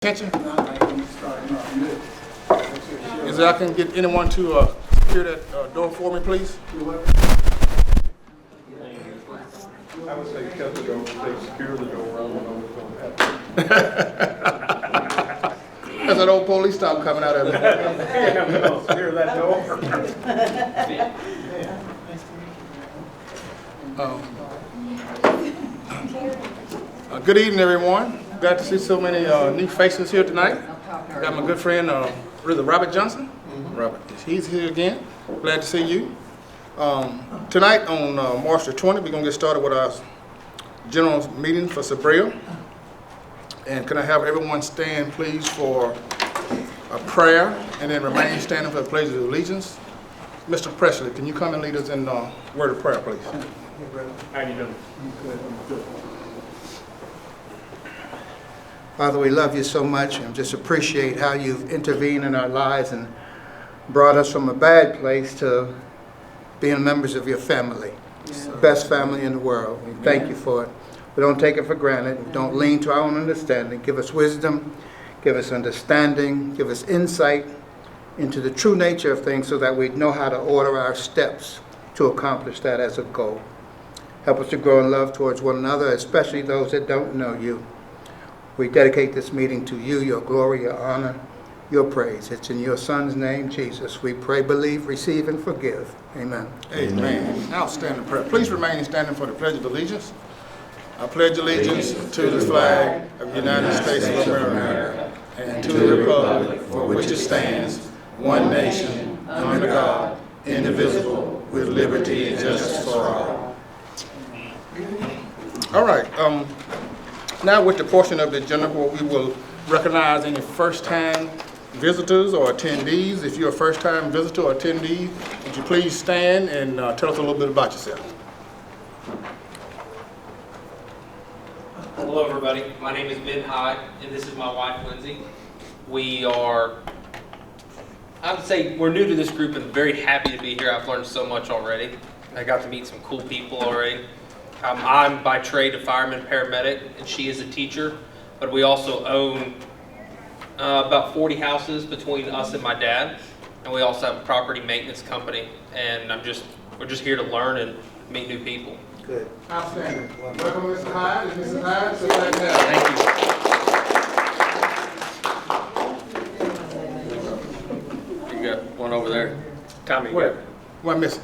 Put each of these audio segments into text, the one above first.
Attention. Is there I can get anyone to secure that door for me, please? I would say shut the door, say secure the door, I don't know what's going to happen. That's that old police stop coming out of it. Yeah, no, secure that door. Good evening, everyone. Glad to see so many new faces here tonight. Got my good friend, Robert Johnson. Robert, he's here again. Glad to see you. Tonight on March the 20th, we're going to get started with our general meeting for SBREIA. And can I have everyone stand, please, for a prayer, and then remain standing for the pledge of allegiance. Mr. Presley, can you come and lead us in a word of prayer, please? How you doing? Father, we love you so much and just appreciate how you've intervened in our lives and brought us from a bad place to being members of your family. It's the best family in the world. We thank you for it. We don't take it for granted. We don't lean to our own understanding. Give us wisdom, give us understanding, give us insight into the true nature of things so that we know how to order our steps to accomplish that as a goal. Help us to grow in love towards one another, especially those that don't know you. We dedicate this meeting to you, your glory, your honor, your praise. It's in your Son's name, Jesus. We pray, believe, receive, and forgive. Amen. Amen. Outstanding prayer. Please remain standing for the Pledge of Allegiance. I pledge allegiance to the flag of the United States of America and to the republic for which it stands, one nation, under God, indivisible, with liberty and justice for all. All right. Now with the portion of the agenda where we will recognize any first-time visitors or attendees. If you're a first-time visitor or attendee, would you please stand and tell us a little bit about yourself? Hello everybody, my name is Ben Hyde and this is my wife Lindsay. We are, I would say we're new to this group and very happy to be here. I've learned so much already. I got to meet some cool people already. I'm by trade a fireman paramedic and she is a teacher, but we also own about 40 houses between us and my dad, and we also have a property maintenance company, and we're just here to learn and meet new people. Good. Outstanding. Welcome, Mr. Hyde. Mrs. Hyde, so glad to have you. Thank you. You got one over there. Tommy, Where? One missing.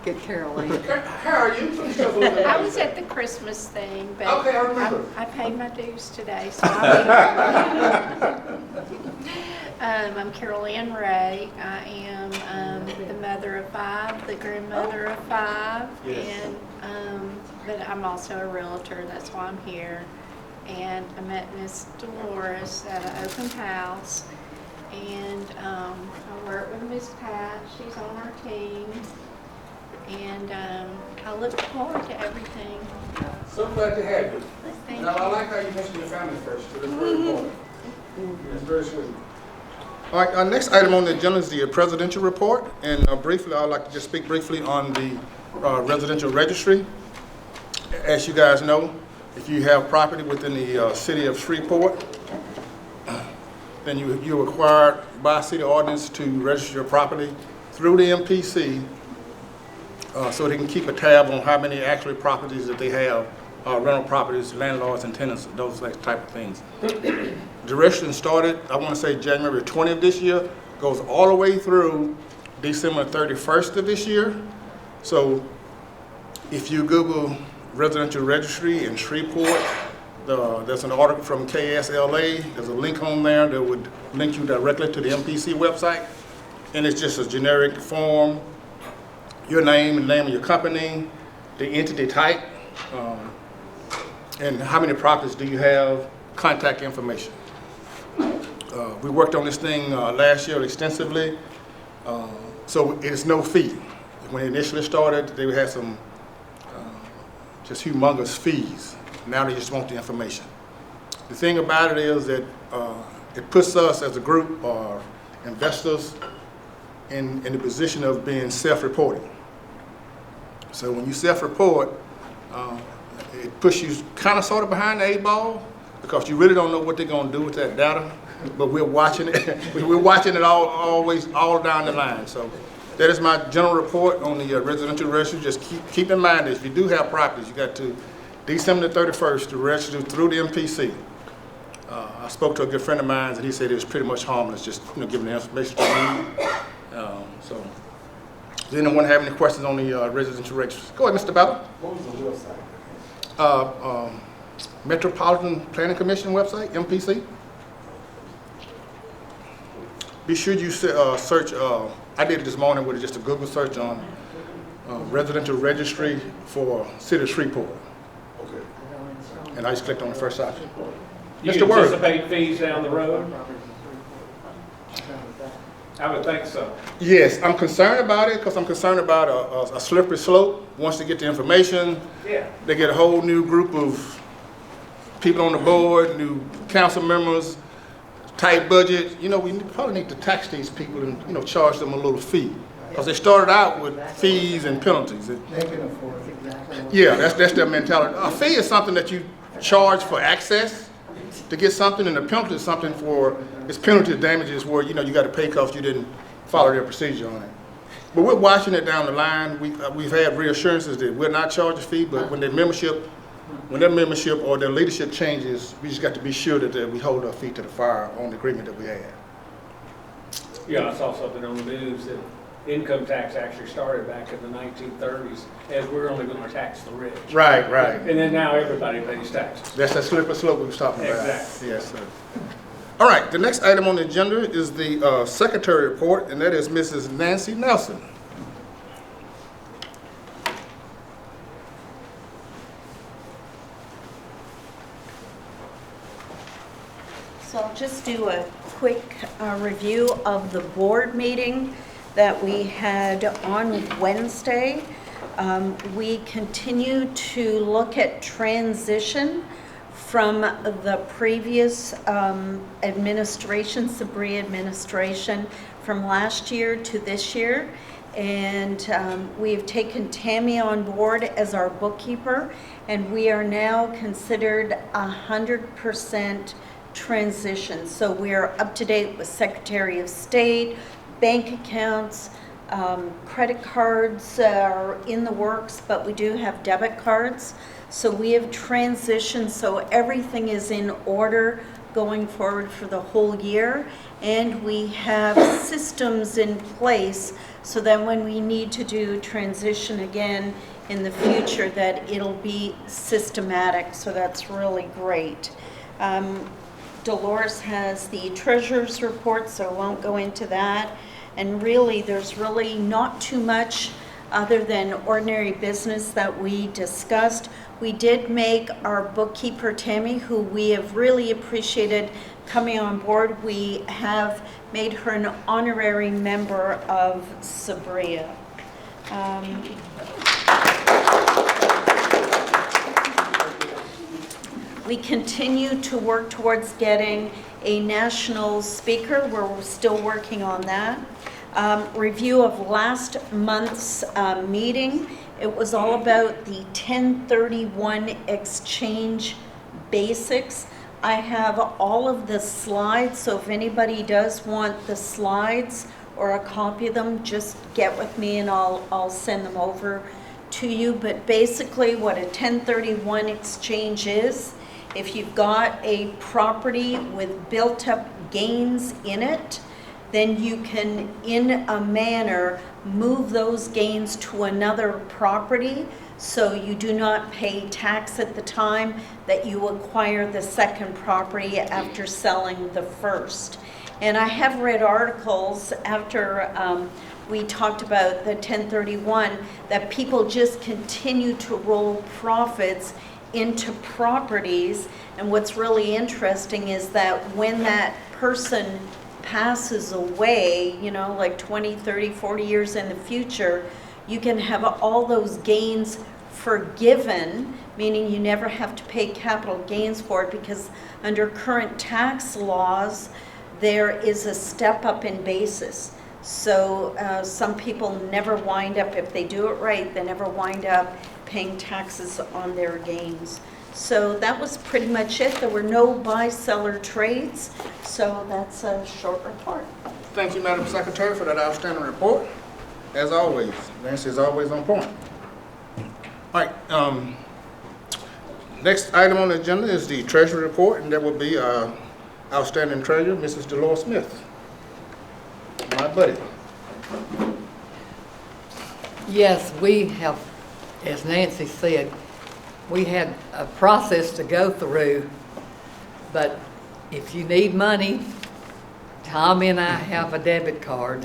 Get Caroline. How are you? Please tell us a little bit I about was yourself. at the Christmas thing, but Okay, I remember. I paid my dues today, so I'll be I'm Carol Ann Ray. I am the mother of 5, the grandmother of 5, and but I'm also a realtor. That's why I'm here. And I met Miss Dolores at an open house, and I work with Miss Pat. She's on our team. And I look forward to everything. So glad to have you. Thank Now, I you. like how you mentioned your family first, because it's very important. It's very sweet. All right, our next item on the agenda is the presidential report. And briefly, I'd like to just speak briefly on the residential registry. As you guys know, if you have property within the city of Shreveport, then you're required by city ordinance to register your property through the MPC so they can keep a tab on how many actual properties that they have, rental properties, landlords and tenants, those type of things. The registration started, I want to say January 20th this year, goes all the way through December 31st of this year. So if you Google residential registry in Shreveport, there's an article from KSLA, there's a link on there that would link you directly to the MPC website. And it's just a generic form, your name and name of your company, the entity type, and how many properties do you have, contact information. We worked on this thing last year extensively, so it's no fee. When it initially started, they had some just humongous fees. Now they just want the information. The thing about it is that it puts us as a group or investors in the position of being self-reporting. So when you self-report, it puts you kind of sort of behind the 8 ball, because you really don't know what they're going to do with that data, but we're watching it. We're watching it all down the line. So that is my general report on the residential registry. Just keep in mind that if you do have properties, you got to December the 31st to register through the MPC. I spoke to a good friend of mine, and he said it was pretty much harmless, just giving the information to me. So, does anyone have any questions on the residential registry? Go ahead, Mr. Ballard. What was the website? Metropolitan Planning Commission website, MPC. Be sure you search, I did it this morning with just a Google search on residential registry for City of Shreveport. Okay. And I just clicked on the first option. You Mr. Word. anticipate fees down the road? I would think so. Yes, I'm concerned about it because I'm concerned about a slippery slope. Once they get the information, Yeah. they get a whole new group of people on the board, new council members, tight budget. We probably need to tax these people and, charge them a little fee. Because they started out with fees and penalties. They can afford it, exactly. Yeah, that's their mentality. A fee is something that you charge for access to get something, and a penalty is something it's penalty damages where, you got to pay because you didn't follow their procedure on it. But we're watching it down the line. We've had reassurances that we're not charging a fee, but when their membership or their leadership changes, we just got to be sure that we hold our feet to the fire on the agreement that we had. Yeah, I saw something on the news that income tax actually started back in the 1930s as we're only going to tax the rich. Right. And then now everybody pays taxes. That's that slippery slope we was talking about. Exactly. Yes, sir. All right, the next item on the agenda is the secretary report, and that is Mrs. Nancy Nelson. So I'll just do a quick review of the board meeting that we had on Wednesday. We continue to look at transition from the previous administration, SBREIA administration, from last year to this year. And we've taken Tammy on board as our bookkeeper, and we are now considered 100% transition. So we're up to date with Secretary of State, bank accounts, credit cards are in the works, but we do have debit cards. So we have transitioned, so everything is in order going forward for the whole year. And we have systems in place so that when we need to do transition again in the future, that it'll be systematic. So that's really great. Dolores has the treasurer's report, so I won't go into that. And really, there's really not too much other than ordinary business that we discussed. We did make our bookkeeper, Tammy, who we have really appreciated coming on board, we have made her an honorary member of SBREIA. We continue to work towards getting a national speaker, where we're still working on that. Review of last month's meeting. It was all about the 1031 exchange basics. I have all of the slides, so if anybody does want the slides or a copy of them, just get with me and I'll send them over to you. But basically what a 1031 exchange is, if you've got a property with built-up gains in it, then you can, in a manner, move those gains to another property, so you do not pay tax at the time that you acquire the second property after selling the first. And I have read articles after we talked about the 1031 that people just continue to roll profits into properties. And what's really interesting is that when that person passes away, you know, like 20, 30, 40 years in the future, you can have all those gains forgiven, meaning you never have to pay capital gains for it, because under current tax laws, there is a step up in basis. So some people never wind up, if they do it right, they never wind up paying taxes on their gains. So that was pretty much it. There were no buy-seller trades, so that's a short report. Thank you, Madam Secretary, for that outstanding report. As always, Nancy is always on point. All right, next item on the agenda is the Treasury report, and that will be our outstanding treasurer, Mrs. Dolores Smith, my buddy. Yes, we have, as Nancy said, we had a process to go through, but if you need money, Tommy and I have a debit card,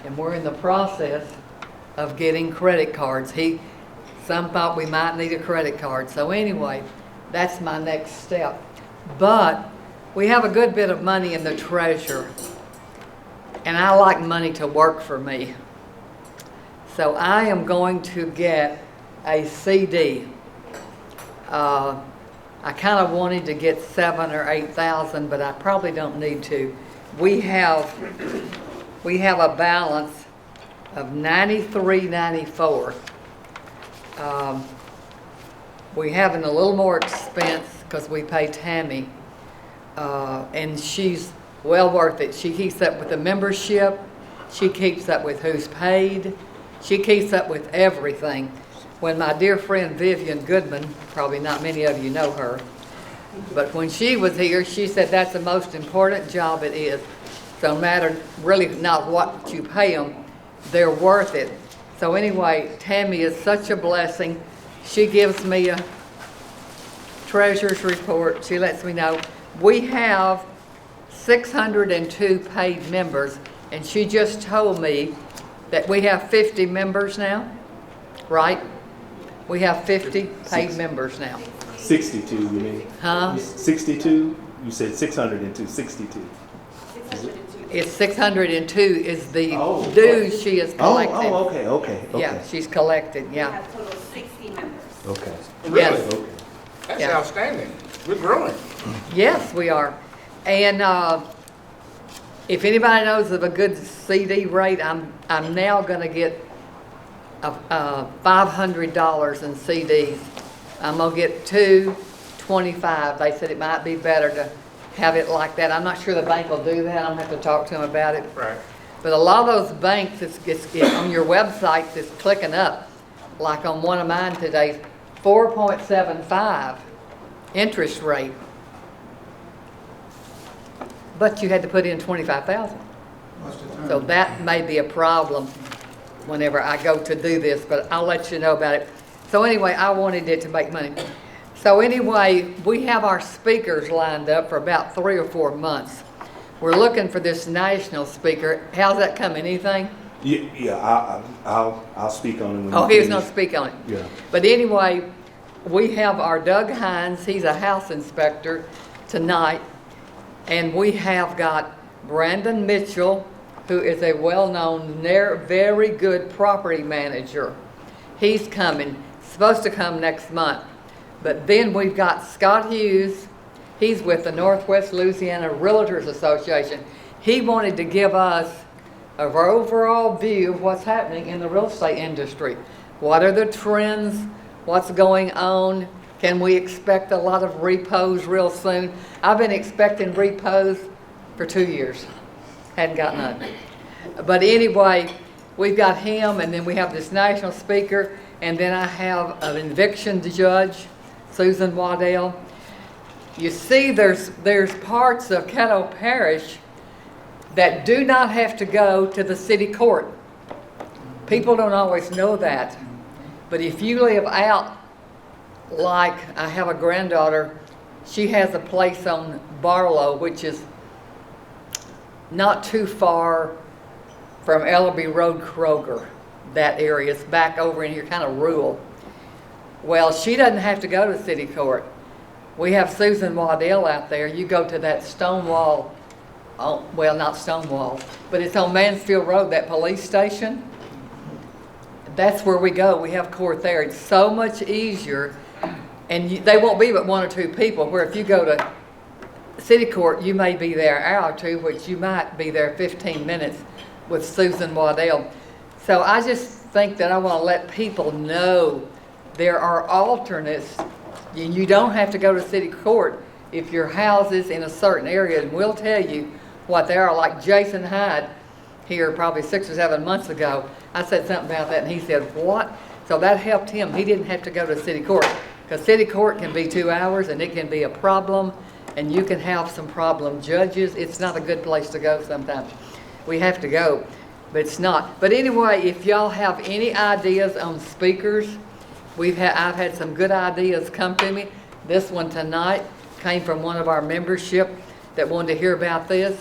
and we're in the process of getting credit cards. Some thought we might need a credit card, so anyway, that's my next step. But we have a good bit of money in the treasurer, and I like money to work for me. So I am going to get a CD. I kind of wanted to get 7,000 or 8,000, but I probably don't need to. We have a balance of $93.94. We having a little more expense because we pay Tammy, and she's well worth it. She keeps up with the membership. She keeps up with who's paid. She keeps up with everything. When my dear friend Vivian Goodman, probably not many of you know her, but when she was here, she said that's the most important job it is. So no matter really not what you pay them, they're worth it. So anyway, Tammy is such a blessing. She gives me a treasurer's report. She lets me know. We have 602 paid members, and she just told me that we have 50 members now, right? We have 50 paid members now. 62, you mean? Huh? 62? You said 602, 62. It's 602 is the Oh. dues she has collected. Okay. Yeah, she's collected, We yeah. have a total of 60 members. Okay. Yes. Really? Okay. That's Yeah. outstanding. We're growing. Yes, we are. And if anybody knows of a good CD rate, I'm now going to get $500 in CDs. I'm going to get 225. They said it might be better to have it like that. I'm not sure the bank will do that. I'm going to have to talk to them about it. Right. But a lot of those banks, it's on your website, it's clicking up. Like on one of mine today, 4.75 interest rate. But you had to put in 25,000. So that may be a problem whenever I go to do this, but I'll let you know about it. So anyway, I wanted it to make money. So anyway, we have our speakers lined up for about 3 or 4 months. We're looking for this national speaker. How's that coming? Anything? Yeah. I'll speak on it when Oh, you he was finish. going to speak on it. Yeah. But anyway, we have our Doug Hines, he's a house inspector tonight, and we have got Brandon Mitchell, who is a well-known, very good property manager. He's coming, supposed to come next month. But then we've got Scott Hughes, he's with the Northwest Louisiana Realtors Association. He wanted to give us an overall view of what's happening in the real estate industry. What are the trends? What's going on? Can we expect a lot of repos real soon? I've been expecting repos for 2 years. Hadn't got none. But anyway, we've got him, and then we have this national speaker, and then I have an eviction judge, Susan Waddell. You see, there's parts of Caddo Parish that do not have to go to the city court. People don't always know that. But if you live out, like I have a granddaughter, she has a place on Barlow, which is not too far from Ellaby Road, Kroger, that area. It's back over in here, kind of rural. Well, she doesn't have to go to city court. We have Susan Waddell out there. You go to that Stonewall, well, not Stonewall, but it's on Mansfield Road, that police station. That's where we go. We have court there. It's so much easier, and they won't be but 1 or 2 people, where if you go to city court, you may be there an hour or 2, which you might be there 15 minutes with Susan Waddell. So I just think that I want to let people know there are alternates You don't have to go to city court if your house is in a certain area, and we'll tell you what they are. Like Jason Hyde here probably 6 or 7 months ago, I said something about that and he said, what? So that helped him. He didn't have to go to city court, because city court can be 2 hours and it can be a problem, and you can have some problem judges. It's not a good place to go sometimes. We have to go, but it's not. But anyway, if y'all have any ideas on speakers, I've had some good ideas come to me. This one tonight came from one of our membership that wanted to hear about this.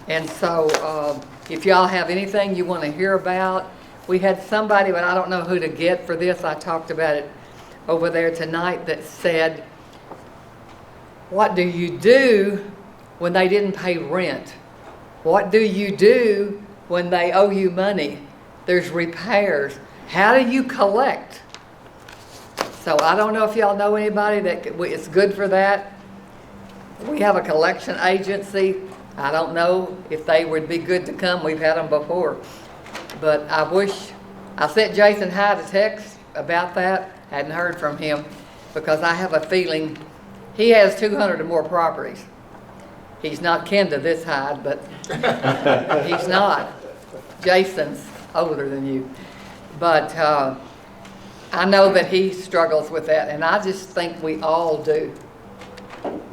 And so if y'all have anything you want to hear about, we had somebody, but I don't know who to get for this. I talked about it over there tonight, that said, what do you do when they didn't pay rent? What do you do when they owe you money? There's repairs. How do you collect? So I don't know if y'all know anybody that it's good for that. We have a collection agency. I don't know if they would be good to come. We've had them before. But I sent Jason Hyde a text about that. Hadn't heard from him, because I have a feeling he has 200 or more properties. He's not kin to this Hyde, but he's not. Jason's older than you. But I know that he struggles with that, and I just think we all do.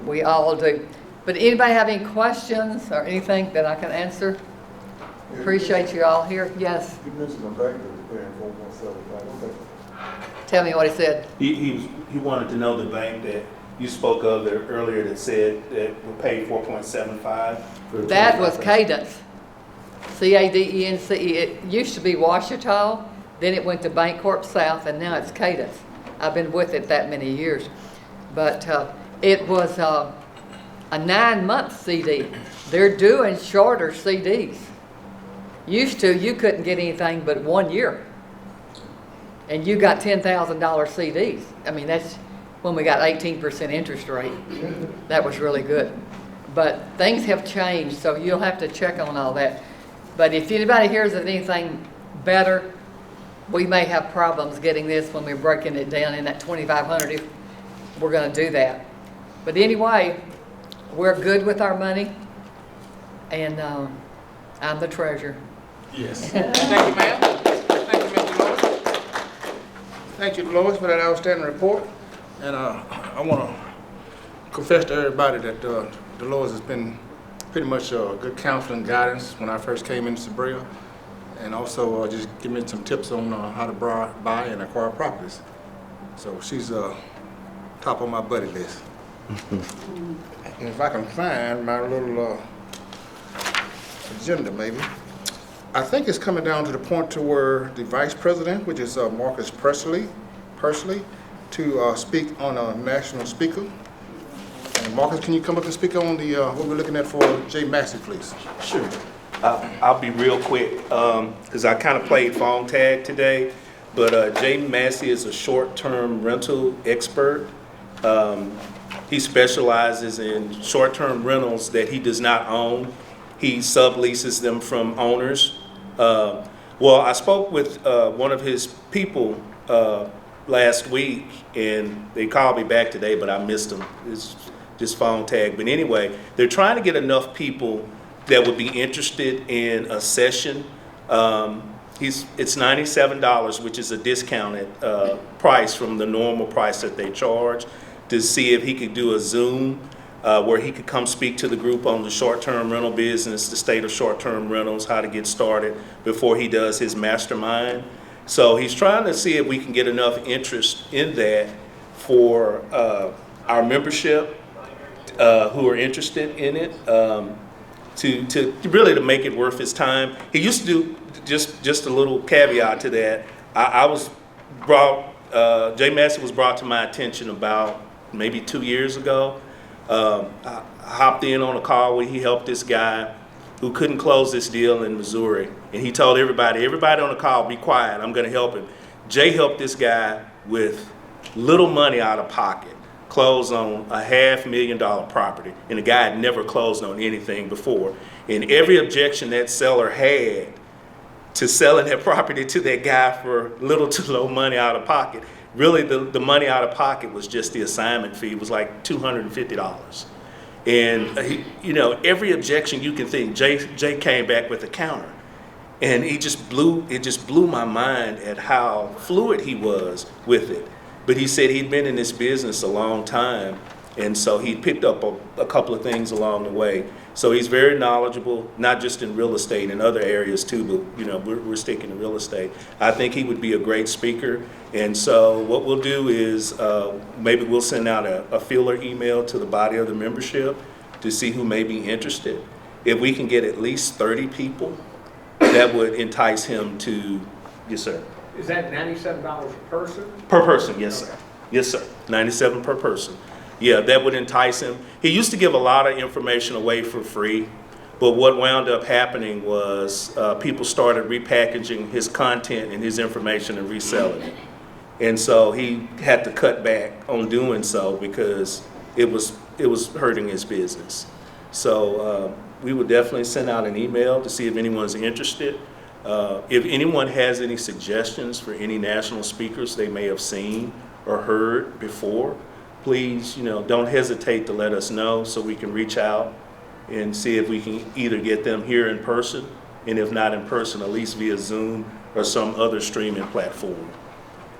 We all do. But anybody have any questions or anything that I can answer? Appreciate you all here. Yes. You mentioned the bank that was paying 4.75. Tell me what he said. He wanted to know the bank that you spoke of there earlier that said that would pay 4.75. That was Cadence. Cadence. It used to be Ouachita, then it went to Bancorp South, and now it's Cadence. I've been with it that many years. But it was a 9-month CD. They're doing shorter CDs. Used to, you couldn't get anything but 1 year. And you got $10,000 CDs. I mean, that's when we got 18% interest rate. That was really good. But things have changed, so you'll have to check on all that. But if anybody hears of anything better, we may have problems getting this when we're breaking it down in that 2,500 if we're going to do that. But anyway, we're good with our money, and I'm the treasurer. Yes. Thank you, ma'am. Thank you, Mr. Lois. Thank you, Lois, for that outstanding report. And I want to confess to everybody that Dolores has been pretty much good counsel and guidance when I first came into SBREIA, and also just give me some tips on how to buy and acquire properties. So she's top of my buddy list. And if I can find my little agenda, maybe. I think it's coming down to the point to where the Vice President, which is Marcus Persley, to speak on a national speaker. And Marcus, can you come up and speak on the what we're looking at for Jay Massey, please? Sure. I'll be real quick, because I kind of played phone tag today, but Jay Massey is a short-term rental expert. He specializes in short-term rentals that he does not own. He subleases them from owners. Well, I spoke with one of his people last week, and they called me back today, but I missed them. It's just phone tag. But anyway, they're trying to get enough people that would be interested in a session. It's $97, which is a discounted price from the normal price that they charge, to see if he could do a Zoom where he could come speak to the group on the short-term rental business, the state of short-term rentals, how to get started before he does his mastermind. So he's trying to see if we can get enough interest in that for our membership who are interested in it, to really to make it worth his time. He used to do, just a little caveat to that, Jay Massey was brought to my attention about maybe 2 years ago. I hopped in on a call where he helped this guy who couldn't close this deal in Missouri. And he told everybody on the call, be quiet, I'm gonna help him. Jay helped this guy with little money out of pocket, close on a $500,000 property. And the guy had never closed on anything before. And every objection that seller had to selling that property to that guy for little to low money out of pocket, really the money out of pocket was just the assignment fee. It was like $250. And every objection you can think, Jay came back with a counter. And it just blew my mind at how fluid he was with it. But he said he'd been in this business a long time, and so he picked up a couple of things along the way. So he's very knowledgeable, not just in real estate, in other areas too, but we're sticking to real estate. I think he would be a great speaker. And so what we'll do is maybe we'll send out a feeler email to the body of the membership to see who may be interested. If we can get at least 30 people, that would entice him to, yes, sir. Is that $97 a person? Per person, yes, sir. Yes, sir. 97 per person. Yeah, that would entice him. He used to give a lot of information away for free, but what wound up happening was people started repackaging his content and his information and reselling it. And so he had to cut back on doing so because it was hurting his business. So we would definitely send out an email to see if anyone's interested. If anyone has any suggestions for any national speakers they may have seen or heard before, please, don't hesitate to let us know so we can reach out and see if we can either get them here in person, and if not in person, at least via Zoom or some other streaming platform.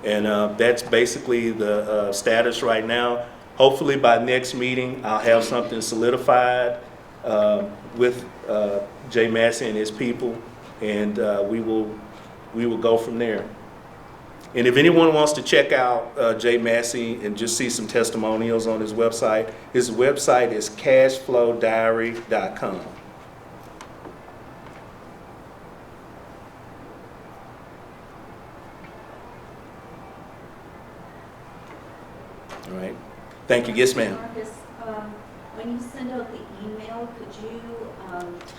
And that's basically the status right now. Hopefully by next meeting, I'll have something solidified with Jay Massey and his people, and we will go from there. And if anyone wants to check out Jay Massey and just see some testimonials on his website is cashflowdiary.com. All right. Thank you. Yes, ma'am. Marcus, when you send out the email, could you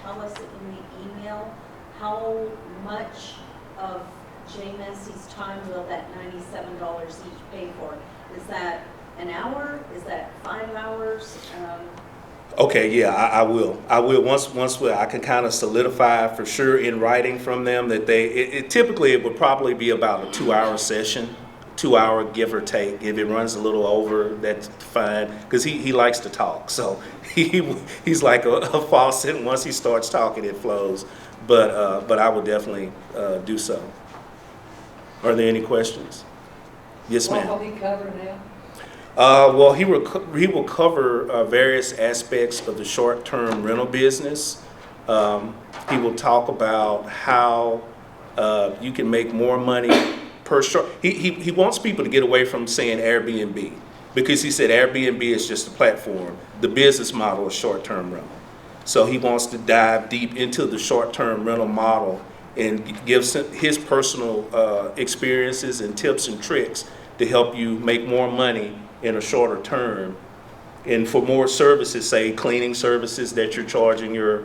tell us in the email how much of Jay Massey's time will that $97 each pay for? Is that an hour? Is that 5 hours? Okay, yeah, I will. Once I can kind of solidify for sure in writing from them that typically it would probably be about a 2-hour session, 2-hour give or take. If it runs a little over, that's fine, because he likes to talk. So he's like a faucet, and once he starts talking, it flows. But I will definitely do so. Are there any questions? Yes, ma'am. What will he cover now? Well, he will cover various aspects of the short-term rental business. He will talk about how you can make more money per short. He wants people to get away from saying Airbnb, because he said Airbnb is just a platform. The business model is short-term rental. So he wants to dive deep into the short-term rental model and gives his personal experiences and tips and tricks to help you make more money in a shorter term. And for more services, say cleaning services that you're charging your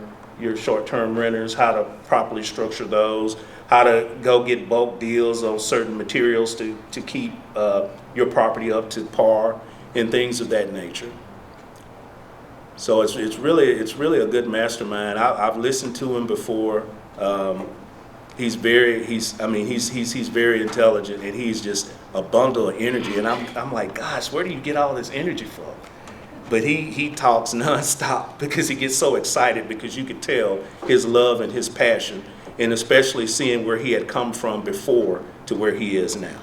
short-term renters, how to properly structure those, how to go get bulk deals on certain materials to keep your property up to par, and things of that nature. So it's really a good mastermind. I've listened to him before. He's very intelligent, and he's just a bundle of energy. And I'm like, gosh, where do you get all this energy from? But he talks nonstop because he gets so excited, because you could tell his love and his passion, and especially seeing where he had come from before to where he is now.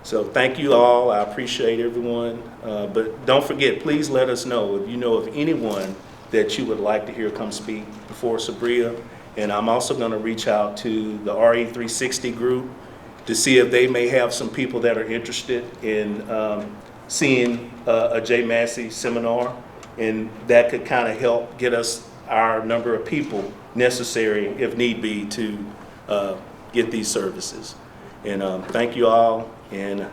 So thank you all. I appreciate everyone. But don't forget, please let us know if you know of anyone that you would like to hear come speak before SBREIA. And I'm also going to reach out to the RE360 group to see if they may have some people that are interested in seeing a Jay Massey seminar, and that could kind of help get us our number of people necessary, if need be, to get these services. And thank you all, and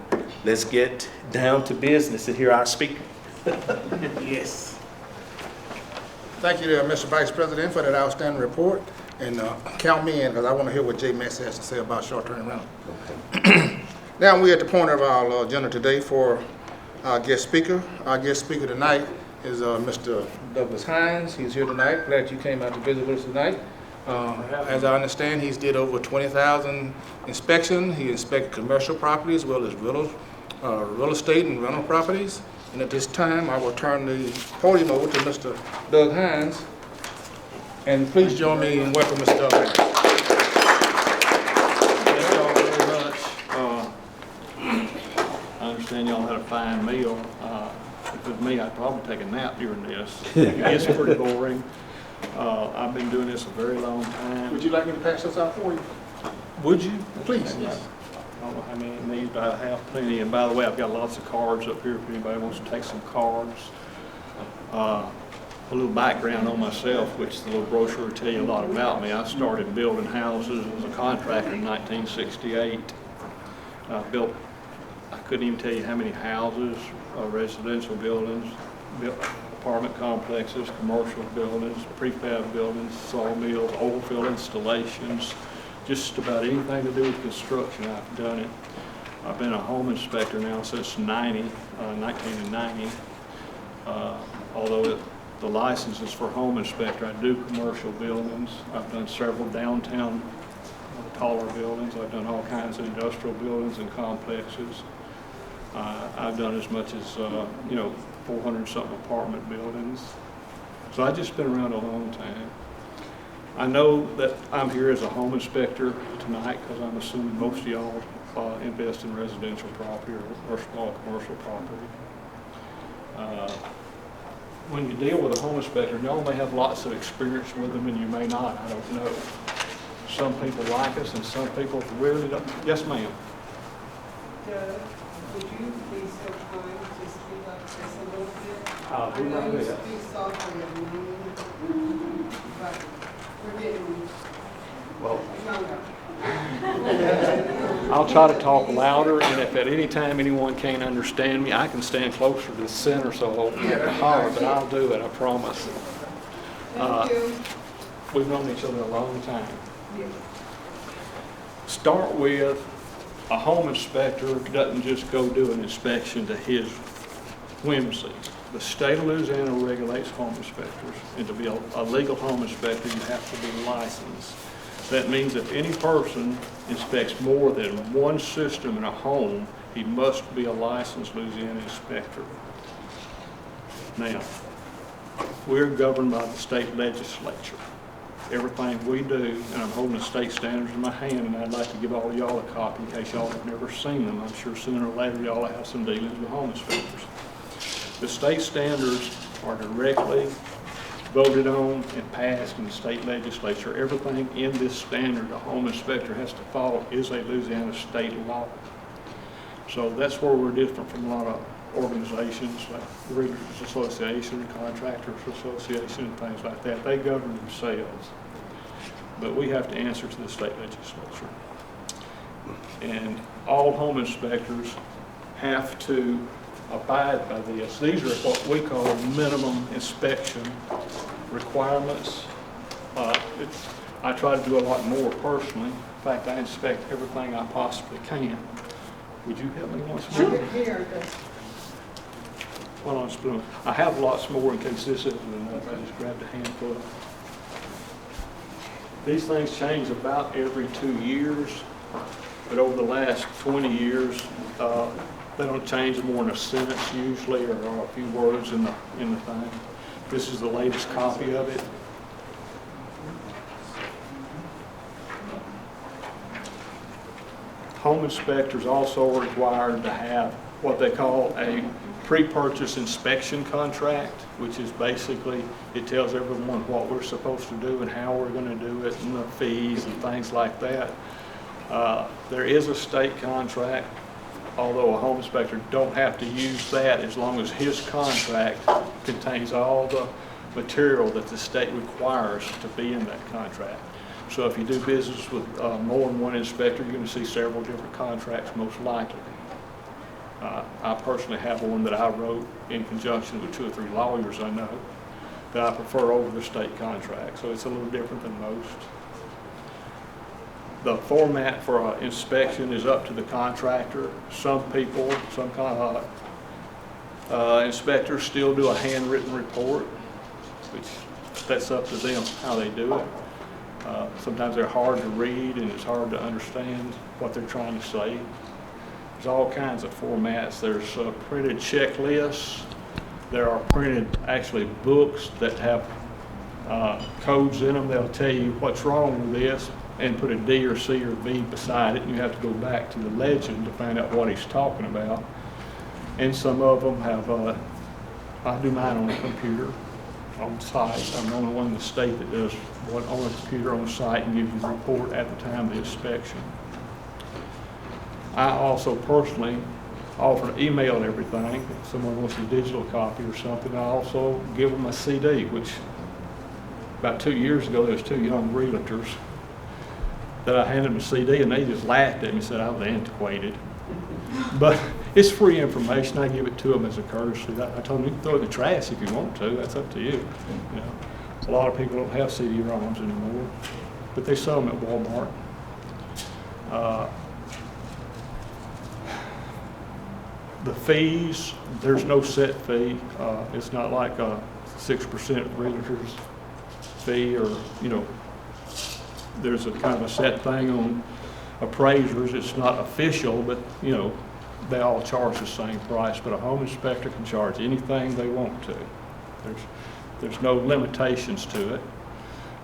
let's get down to business and hear our speaker. Yes. Thank you, Mr. Vice President, for that outstanding report. And count me in, because I want to hear what Jay Massey has to say about short-term rental. Now we're at the point of our agenda today for our guest speaker. Our guest speaker tonight is Mr. Douglas Hines. He's here tonight. Glad you came out to visit with us tonight. As I understand, he's did over 20,000 inspections. He inspected commercial properties as well as real estate and rental properties. And at this time, I will turn the podium over to Mr. Doug Hines. And please join me in welcoming Mr. Doug Hines. Thank y'all very much. I understand y'all had a fine meal. If it was me, I'd probably take a nap during this. It's pretty boring. I've been doing this a very long time. Would you like me to pass this out for you? Would you? Please, yes. I don't know how many you need, but I have plenty. And by the way, I've got lots of cards up here if anybody wants to take some cards. A little background on myself, which the little brochure will tell you a lot about me. I started building houses as a contractor in 1968. I couldn't even tell you how many houses, residential buildings, apartment complexes, commercial buildings, prefab buildings, sawmills, oil field installations, just about anything to do with construction, I've done it. I've been a home inspector now since 1990. Although the license is for home inspector, I do commercial buildings. I've done several downtown taller buildings. I've done all kinds of industrial buildings and complexes. I've done as much as, 400-something apartment buildings. So I've just been around a long time. I know that I'm here as a home inspector tonight because I'm assuming most of y'all invest in residential property or small commercial property. When you deal with a home inspector, y'all may have lots of experience with them and you may not, I don't know. Some people like us and some people really don't. Yes, ma'am. Would you be so kind to speak up just a little bit? I'll do my I know you best. speak softly at the moment, but we're getting Well, younger. I'll try to talk louder, and if at any time anyone can't understand me, I can stand closer to the center so I won't have to holler, but I'll do it, I promise. Thank you. We've known each other a long time. Start with, a home inspector doesn't just go do an inspection to his whimsy. The state of Louisiana regulates home inspectors, and to be a legal home inspector, you have to be licensed. That means if any person inspects more than one system in a home, he must be a licensed Louisiana inspector. Now, we're governed by the state legislature. Everything we do, and I'm holding the state standards in my hand, and I'd like to give all of y'all a copy in case y'all have never seen them. I'm sure sooner or later y'all have some dealings with home inspectors. The state standards are directly voted on and passed in the state legislature. Everything in this standard a home inspector has to follow is a Louisiana state law. So that's where we're different from a lot of organizations like the Realtors Association, Contractors Association, and things like that. They govern themselves. But we have to answer to the state legislature. And all home inspectors have to abide by this. These are what we call minimum inspection requirements. I try to do a lot more personally. In fact, I inspect everything I possibly can. Would you help me once more? Here, Well, on spoon. I have lots more in case this isn't enough. I just grabbed a handful. These things change about every 2 years, but over the last 20 years, they don't change more than a sentence usually, or a few words in the thing. This is the latest copy of it. Home inspectors also are required to have what they call a pre-purchase inspection contract, which is basically, it tells everyone what we're supposed to do and how we're going to do it and the fees and things like that. There is a state contract, although a home inspector don't have to use that as long as his contract contains all the material that the state requires to be in that contract. So if you do business with more than one inspector, you're going to see several different contracts most likely. I personally have one that I wrote in conjunction with 2 or 3 lawyers I know that I prefer over the state contract, so it's a little different than most. The format for an inspection is up to the contractor. Some people, some kind of inspectors still do a handwritten report, which that's up to them how they do it. Sometimes they're hard to read and it's hard to understand what they're trying to say. There's all kinds of formats. There's printed checklists. There are printed, actually, books that have codes in them. They'll tell you what's wrong with this and put a D or C or B beside it, and you have to go back to the legend to find out what he's talking about. And some of them have, I do mine on a computer on site. I'm the only one in the state that does one on a computer on site and gives you the report at the time of the inspection. I also personally offer to email everything. If someone wants a digital copy or something, I also give them a CD, which about 2 years ago, there was 2 young realtors that I handed them a CD and they just laughed at me and said I was antiquated. But it's free information. I give it to them as a courtesy. I told them you can throw it in the trash if you want to. That's up to you. You know, a lot of people don't have CD-ROMs anymore, but they sell them at Walmart. The fees, there's no set fee. It's not like a 6% realtor's fee, or, you know, there's a kind of a set thing on appraisers. It's not official, but, you know, they all charge the same price, but a home inspector can charge anything they want to. There's no limitations to it.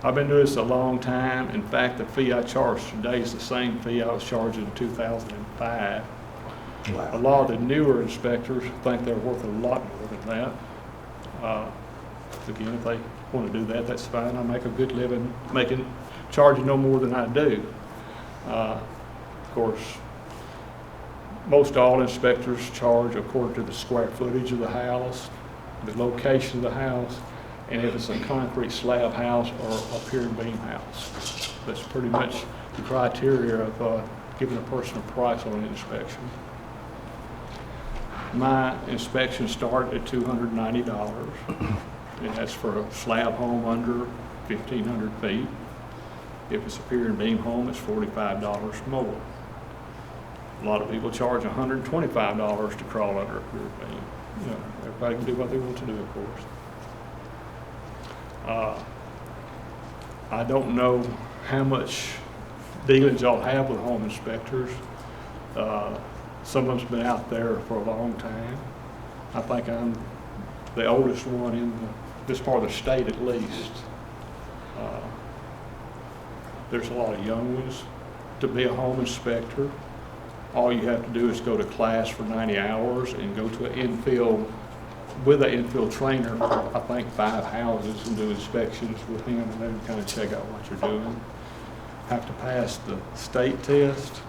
I've been doing this a long time. In fact, the fee I charge today is the same fee I was charging in 2005. Wow. A lot of the newer inspectors think they're worth a lot more than that. Again, if they want to do that, that's fine. I make a good living charging no more than I do. Of course, most all inspectors charge according to the square footage of the house, the location of the house, and if it's a concrete slab house or a pier and beam house. That's pretty much the criteria of giving a person a price on an inspection. My inspection started at $290, and that's for a slab home under 1,500 feet. If it's a pier and beam home, it's $45 more. A lot of people charge $125 to crawl under a pier and beam. You know, everybody can do what they want to do, of course. I don't know how much dealings y'all have with home inspectors. Some of them's been out there for a long time. I think I'm the oldest one in this part of the state, at least. There's a lot of young ones. To be a home inspector, all you have to do is go to class for 90 hours and go to an infill, with an infill trainer, I think 5 houses, and do inspections with him, and then kind of check out what you're doing. Have to pass the state test,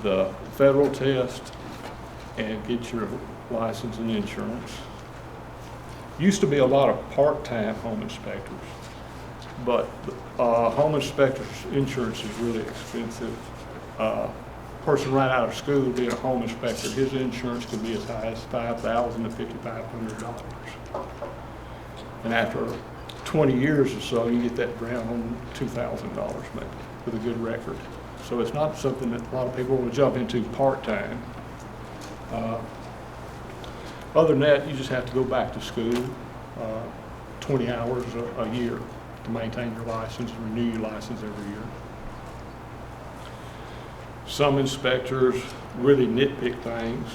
the federal test, and get your license and insurance. Used to be a lot of part-time home inspectors, but home inspectors' insurance is really expensive. Person right out of school being a home inspector, his insurance could be as high as $5,000 to $5,500. And after 20 years or so, you get that down on $2,000 maybe with a good record. So it's not something that a lot of people will jump into part-time. Other than that, you just have to go back to school 20 hours a year to maintain your license and renew your license every year. Some inspectors really nitpick things.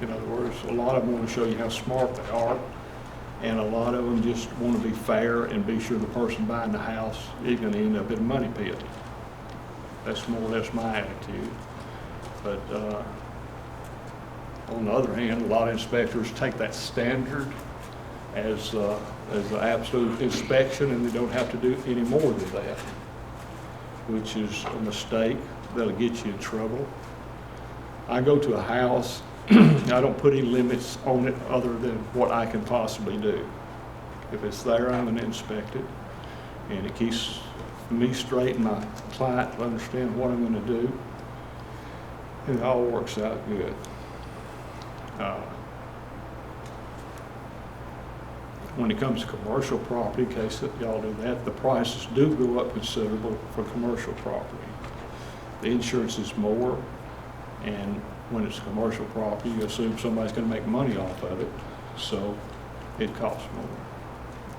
In other words, a lot of them want to show you how smart they are, and a lot of them just want to be fair and be sure the person buying the house is going to end up in a money pit. That's more or less my attitude. But on the other hand, a lot of inspectors take that standard as an absolute inspection, and they don't have to do any more than that, which is a mistake. That'll get you in trouble. I go to a house, I don't put any limits on it other than what I can possibly do. If it's there, I'm going to inspect it, and it keeps me straight and my client to understand what I'm going to do, and it all works out good. When it comes to commercial property, in case that y'all do that, the prices do go up considerable for commercial property. The insurance is more, and when it's commercial property, you assume somebody's going to make money off of it, so it costs more.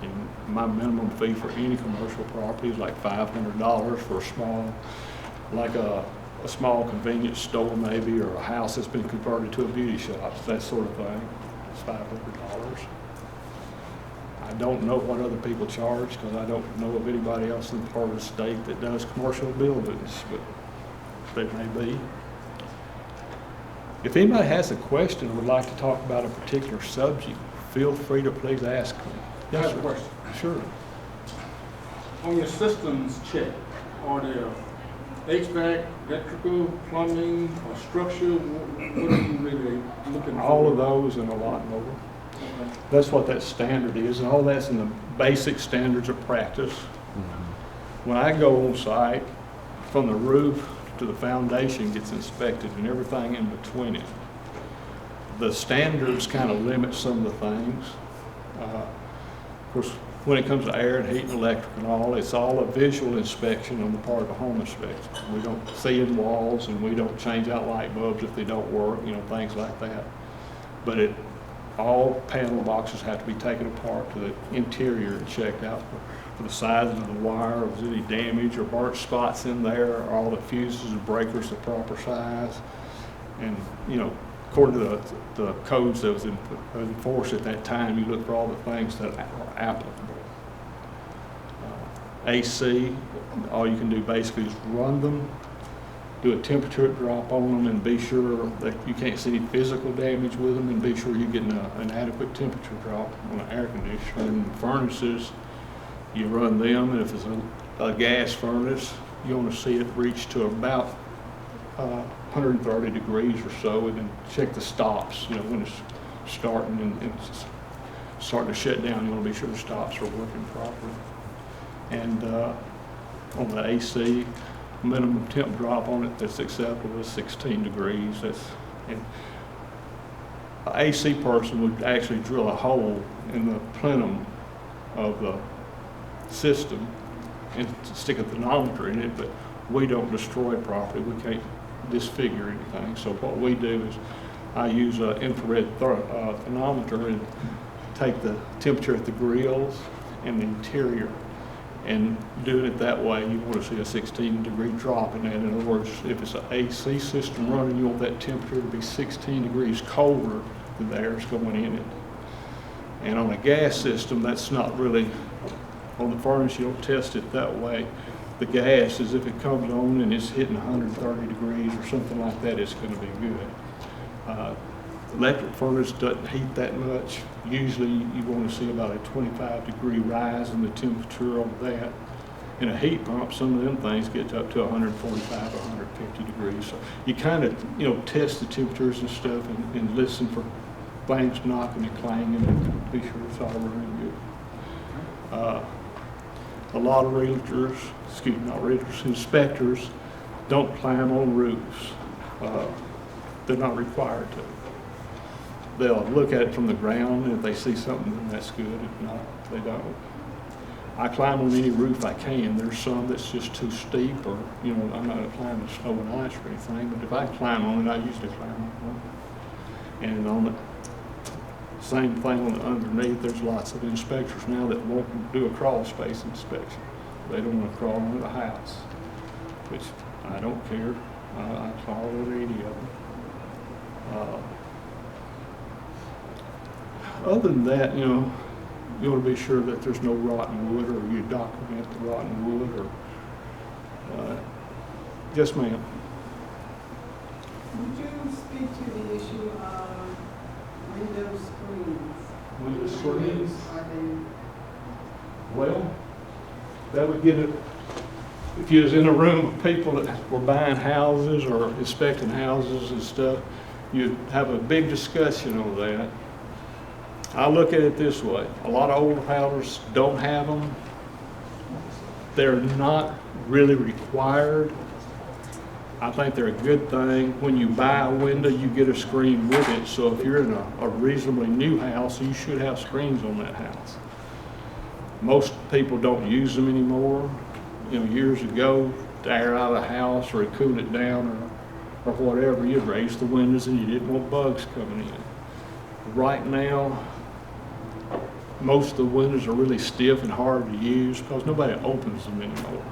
And my minimum fee for any commercial property is like $500 for a small, like a small convenience store maybe, or a house that's been converted to a beauty shop, that sort of thing. It's $500. I don't know what other people charge because I don't know of anybody else in the part of the state that does commercial buildings, but there may be. If anybody has a question or would like to talk about a particular subject, feel free to please ask me. I Yes, have a sir. question. Sure. On your systems check, are there HVAC, electrical, plumbing, or structure? What are you really looking for? All of those and a lot more. Okay. That's what that standard is, and all that's in the basic standards of practice. When I go on site, from the roof to the foundation gets inspected and everything in between it. The standards kind of limit some of the things. Of course, when it comes to air and heat and electric and all, it's all a visual inspection on the part of a home inspector. We don't see in walls and we don't change out light bulbs if they don't work, you know, things like that. But all panel boxes have to be taken apart to the interior and checked out for the size of the wire, if there's any damage or burnt spots in there, are all the fuses and breakers the proper size. And, you know, according to the codes that was enforced at that time, you look for all the things that are applicable. AC, all you can do basically is run them, do a temperature drop on them, and be sure that you can't see any physical damage with them, and be sure you're getting an adequate temperature drop on an air conditioner. And furnaces, you run them, and if it's a gas furnace, you want to see it reach to about 130 degrees or so, and then check the stops, you know, when it's starting and it's starting to shut down, you want to be sure the stops are working properly. And on the AC, minimum temp drop on it that's acceptable is 16 degrees. And an AC person would actually drill a hole in the plenum of the system and stick a thermometer in it, but we don't destroy property. We can't disfigure anything. So what we do is I use an infrared thermometer and take the temperature at the grills and the interior. And doing it that way, you want to see a 16-degree drop in that. In other words, if it's an AC system running, you want that temperature to be 16 degrees colder than the air is going in it. And on a gas system, that's not really, on the furnace, you don't test it that way. The gas is if it comes on and it's hitting 130 degrees or something like that, it's going to be good. Electric furnace doesn't heat that much. Usually you want to see about a 25-degree rise in the temperature on that. In a heat pump, some of them things get up to 145 or 150 degrees. So you kind of, you know, test the temperatures and stuff and listen for things knocking and clanging and be sure it's all running good. A lot of realtors, not realtors, inspectors don't climb on roofs. They're not required to. They'll look at it from the ground, and if they see something, then that's good. If not, they don't. I climb on any roof I can. There's some that's just too steep, or, you know, I'm not climbing snow and ice or anything, but if I climb on it, I usually climb on it. And on the same thing on the underneath, there's lots of inspectors now that won't do a crawl space inspection. They don't want to crawl into the house, which I don't care. I crawl over any of them. Other than that, you know, you want to be sure that there's no rotten wood, or you document the rotten wood, or, yes, ma'am. Would you speak to the issue of window screens? Window screens? Are they, Well, that would get it, if you was in a room of people that were buying houses or inspecting houses and stuff, you'd have a big discussion over that. I look at it this way. A lot of old houses don't have them. They're not really required. I think they're a good thing. When you buy a window, you get a screen with it. So if you're in a reasonably new house, you should have screens on that house. Most people don't use them anymore. You know, years ago, to air out a house or to cool it down or whatever, you'd raise the windows and you didn't want bugs coming in. Right now, most of the windows are really stiff and hard to use because nobody opens them anymore.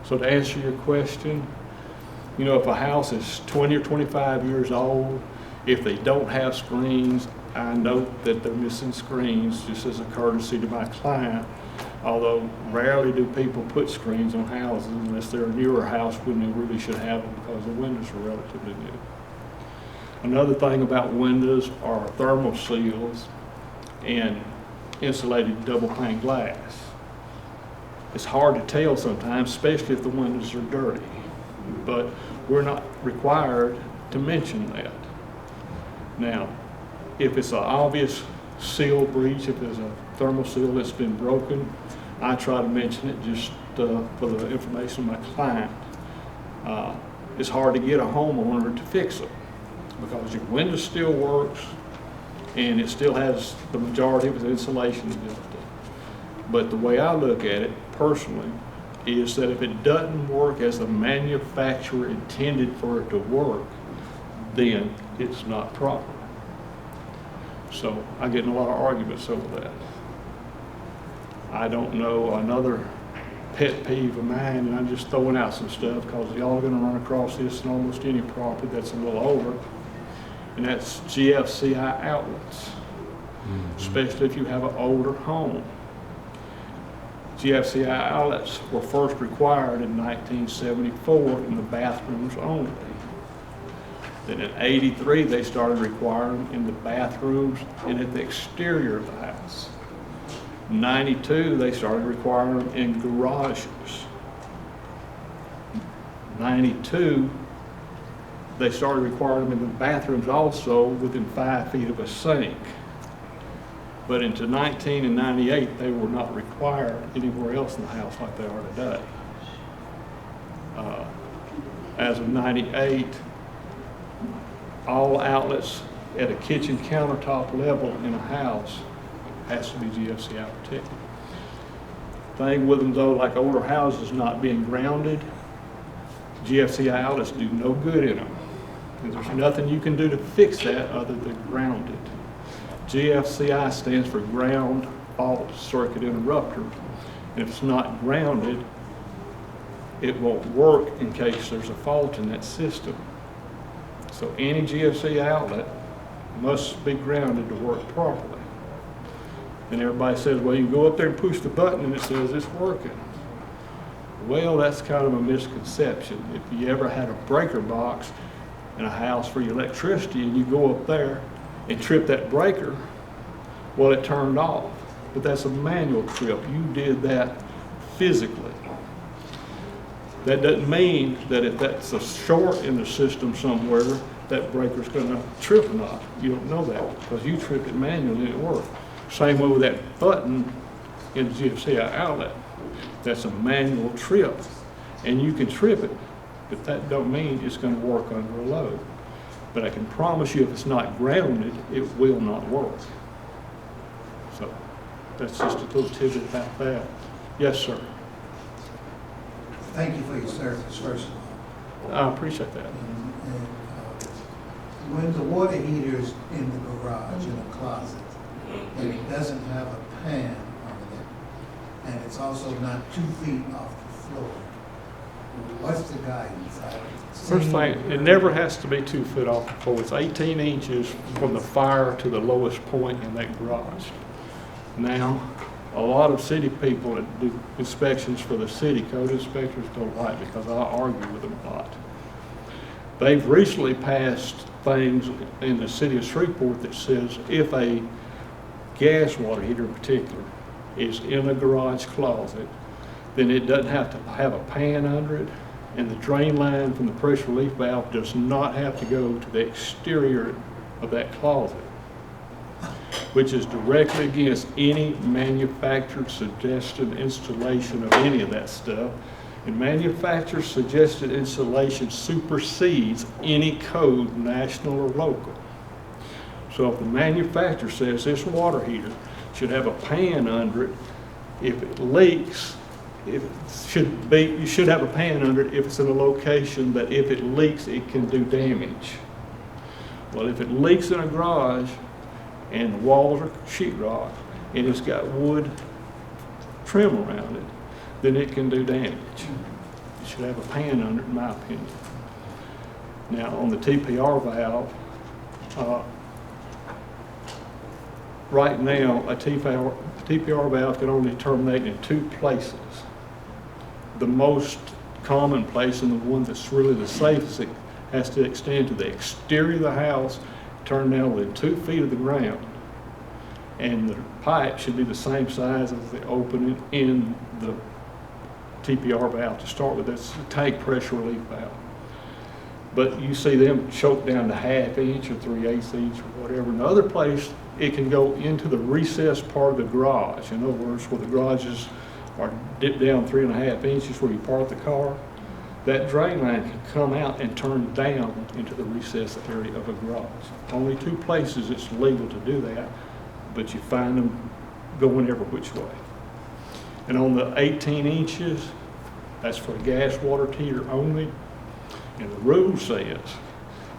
So to answer your question, you know, if a house is 20 or 25 years old, if they don't have screens, I note that they're missing screens just as a courtesy to my client, although rarely do people put screens on houses unless they're a newer house when they really should have them because the windows are relatively new. Another thing about windows are thermal seals and insulated double pane glass. It's hard to tell sometimes, especially if the windows are dirty, but we're not required to mention that. Now, if it's an obvious seal breach, if there's a thermal seal that's been broken, I try to mention it just for the information of my client. It's hard to get a homeowner to fix it because your window still works and it still has the majority of its insulation built in. But the way I look at it personally is that if it doesn't work as the manufacturer intended for it to work, then it's not proper. So I get in a lot of arguments over that. I don't know, another pet peeve of mine, and I'm just throwing out some stuff because y'all are going to run across this in almost any property that's a little older, and that's GFCI outlets, especially if you have an older home. GFCI outlets were first required in 1974 in the bathrooms only. Then in '83, they started requiring them in the bathrooms and at the exterior of the house. In '92, they started requiring them in garages. '92, they started requiring them in the bathrooms also within 5 feet of a sink. But into 19 and 98, they were not required anywhere else in the house like they are today. As of '98, all outlets at a kitchen countertop level in a house has to be GFCI protected. Thing with them though, like older houses not being grounded, GFCI outlets do no good in them. And there's nothing you can do to fix that other than ground it. GFCI stands for ground fault circuit interrupter. And if it's not grounded, it won't work in case there's a fault in that system. So any GFCI outlet must be grounded to work properly. And everybody says, well, you can go up there and push the button and it says it's working. Well, that's kind of a misconception. If you ever had a breaker box in a house for your electricity and you go up there and trip that breaker, well, it turned off. But that's a manual trip. You did that physically. That doesn't mean that if that's a short in the system somewhere, that breaker's going to trip or not. You don't know that because you tripped it manually and it worked. Same way with that button in the GFCI outlet. That's a manual trip. And you can trip it, but that don't mean it's going to work under a load. But I can promise you if it's not grounded, it will not work. So that's just a little tidbit about that. Yes, sir. Thank you for your service, first of all. I appreciate that. When the water heater's in the garage, in a closet, and it doesn't have a pan on it, and it's also not 2 feet off the floor, what's the guidance? First thing, it never has to be 2 foot off the floor. It's 18 inches from the fire to the lowest point in that garage. Now, a lot of city people that do inspections for the city, code inspectors don't like because I argue with them a lot. They've recently passed things in the city of Shreveport that says if a gas water heater in particular is in a garage closet, then it doesn't have to have a pan under it, and the drain line from the pressure relief valve does not have to go to the exterior of that closet, which is directly against any manufacturer suggested installation of any of that stuff. And manufacturer suggested installation supersedes any code, national or local. So if the manufacturer says this water heater should have a pan under it, if it leaks, you should have a pan under it if it's in a location that if it leaks, it can do damage. Well, if it leaks in a garage and the walls are sheetrock and it's got wood trim around it, then it can do damage. You should have a pan under it, in my opinion. Now, on the TPR valve, right now, a TPR valve can only terminate in 2 places. The most common place, and the one that's really the safest, it has to extend to the exterior of the house, turn down within 2 feet of the ground. And the pipe should be the same size as the opening in the TPR valve to start with. That's the tank pressure relief valve. But you see them choke down to 1/2 inch or 3/8 inch or whatever. In other place, it can go into the recessed part of the garage. In other words, where the garages are dipped down 3.5 inches where you park the car, that drain line can come out and turn down into the recessed area of a garage. Only 2 places it's legal to do that, but you find them going every which way. And on the 18 inches, that's for a gas water heater only. And the rule says,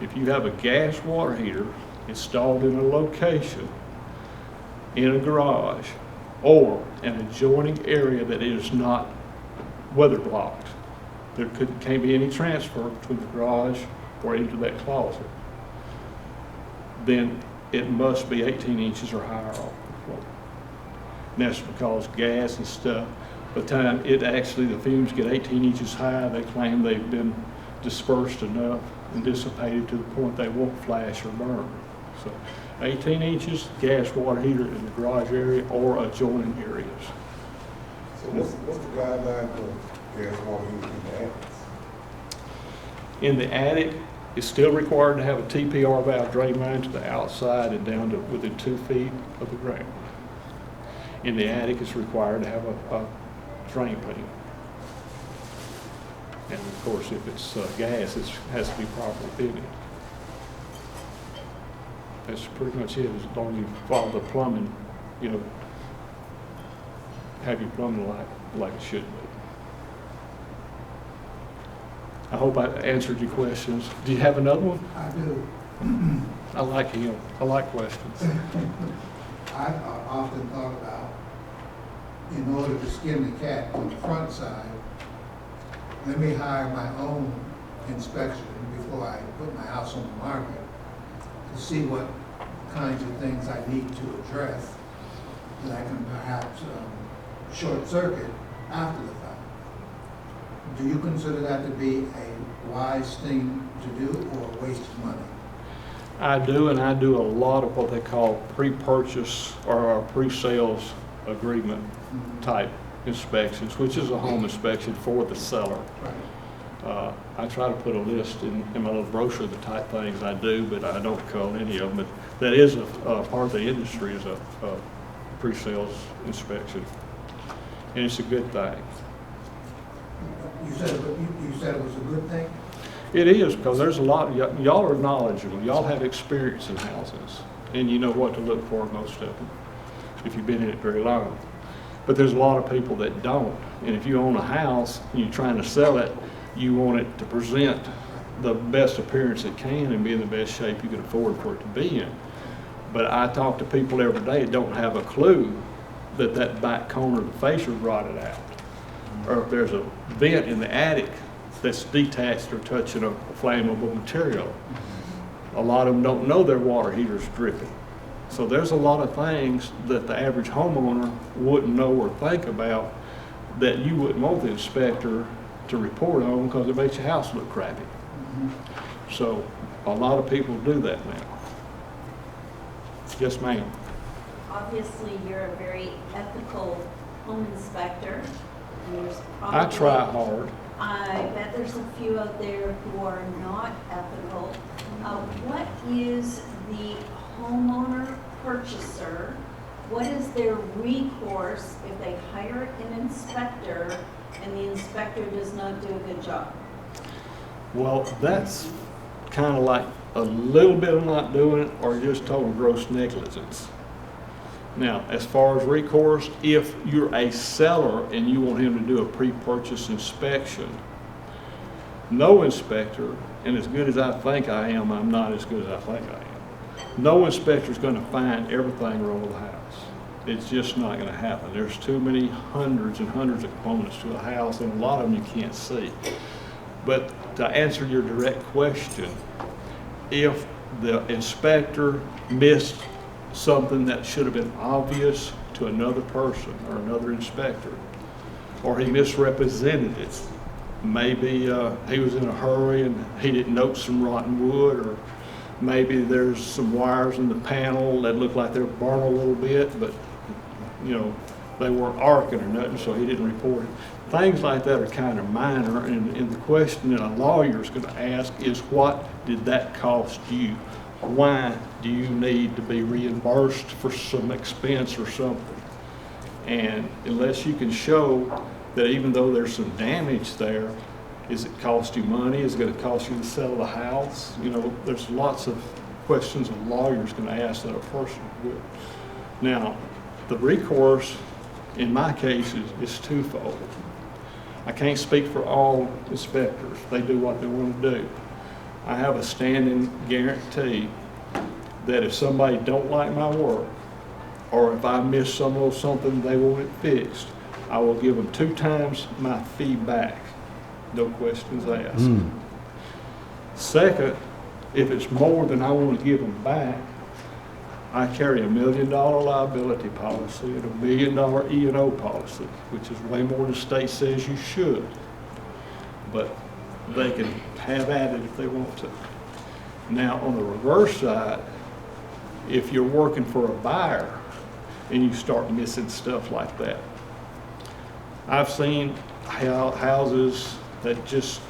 if you have a gas water heater installed in a location, in a garage, or an adjoining area that is not weather blocked, there can't be any transfer between the garage or into that closet, then it must be 18 inches or higher off the floor. And that's because gas and stuff, by the time the fumes get 18 inches high, they claim they've been dispersed enough and dissipated to the point they won't flash or burn. So 18 inches, gas water heater in the garage area or adjoining areas. So what's the guideline for gas water heater in the attics? In the attic, it's still required to have a TPR valve drain line to the outside and down to within 2 feet of the ground. In the attic, it's required to have a drain pan. And of course, if it's gas, it has to be properly fitted. That's pretty much it, as long as you follow the plumbing, have your plumbing like it should be. I hope I answered your questions. Do you have another one? I do. I like him. I like questions. I've often thought about, in order to skin the cat on the front side, let me hire my own inspection before I put my house on the market to see what kinds of things I need to address that I can perhaps short circuit after the fact. Do you consider that to be a wise thing to do or a waste of money? I do, and I do a lot of what they call pre-purchase or pre-sales agreement type inspections, which is a home inspection for the seller. Right. I try to put a list in my little brochure of the type things I do, but I don't call any of them. But that is a part of the industry, is a pre-sales inspection, and it's a good thing. You said it was a good thing? It is, because there's a lot, y'all are knowledgeable, y'all have experience in houses, and you know what to look for, most of them, if you've been in it very long. But there's a lot of people that don't, and if you own a house and you're trying to sell it, you want it to present the best appearance it can and be in the best shape you can afford for it to be in. But I talk to people every day that don't have a clue that that back corner of the fascia is rotted out, or if there's a vent in the attic that's detached or touching a flammable material. A lot of them don't know their water heater's dripping. So there's a lot of things that the average homeowner wouldn't know or think about that you wouldn't want the inspector to report on because it makes your house look crappy. So a lot of people do that now. Yes, ma'am. Obviously, you're a very ethical home inspector. And there's I try hard. I bet there's a few out there who are not ethical. What is the homeowner purchaser? What is their recourse if they hire an inspector and the inspector does not do a good job? Well, that's kind of like a little bit of not doing it or just total gross negligence. Now, as far as recourse, if you're a seller and you want him to do a pre-purchase inspection, no inspector, and as good as I think I am, I'm not as good as I think I am. No inspector is going to find everything wrong with the house. It's just not gonna happen. There's too many hundreds and hundreds of components to a house, and a lot of them you can't see. But to answer your direct question, if the inspector missed something that should have been obvious to another person or another inspector, or he misrepresented it, maybe he was in a hurry and he didn't note some rotten wood, or maybe there's some wires in the panel that look like they're burned a little bit, but you know, they weren't arcing or nothing, so he didn't report it. Things like that are kind of minor, and the question that a lawyer is going to ask is, what did that cost you? Why do you need to be reimbursed for some expense or something? And unless you can show that even though there's some damage there, is it cost you money? Is it going to cost you to sell the house? You know, there's lots of questions a lawyer's going to ask that a person would. Now, the recourse in my case is twofold. I can't speak for all inspectors. They do what they want to do. I have a standing guarantee that if somebody don't like my work, or if I miss some little something they want it fixed, I will give them 2 times my fee back. No questions asked. Second, if it's more than I want to give them back, I carry $1 million liability policy and $1 million E&O policy, which is way more than the state says you should. But they can have at it if they want to. Now, on the reverse side, if you're working for a buyer and you start missing stuff like that, I've seen houses that just,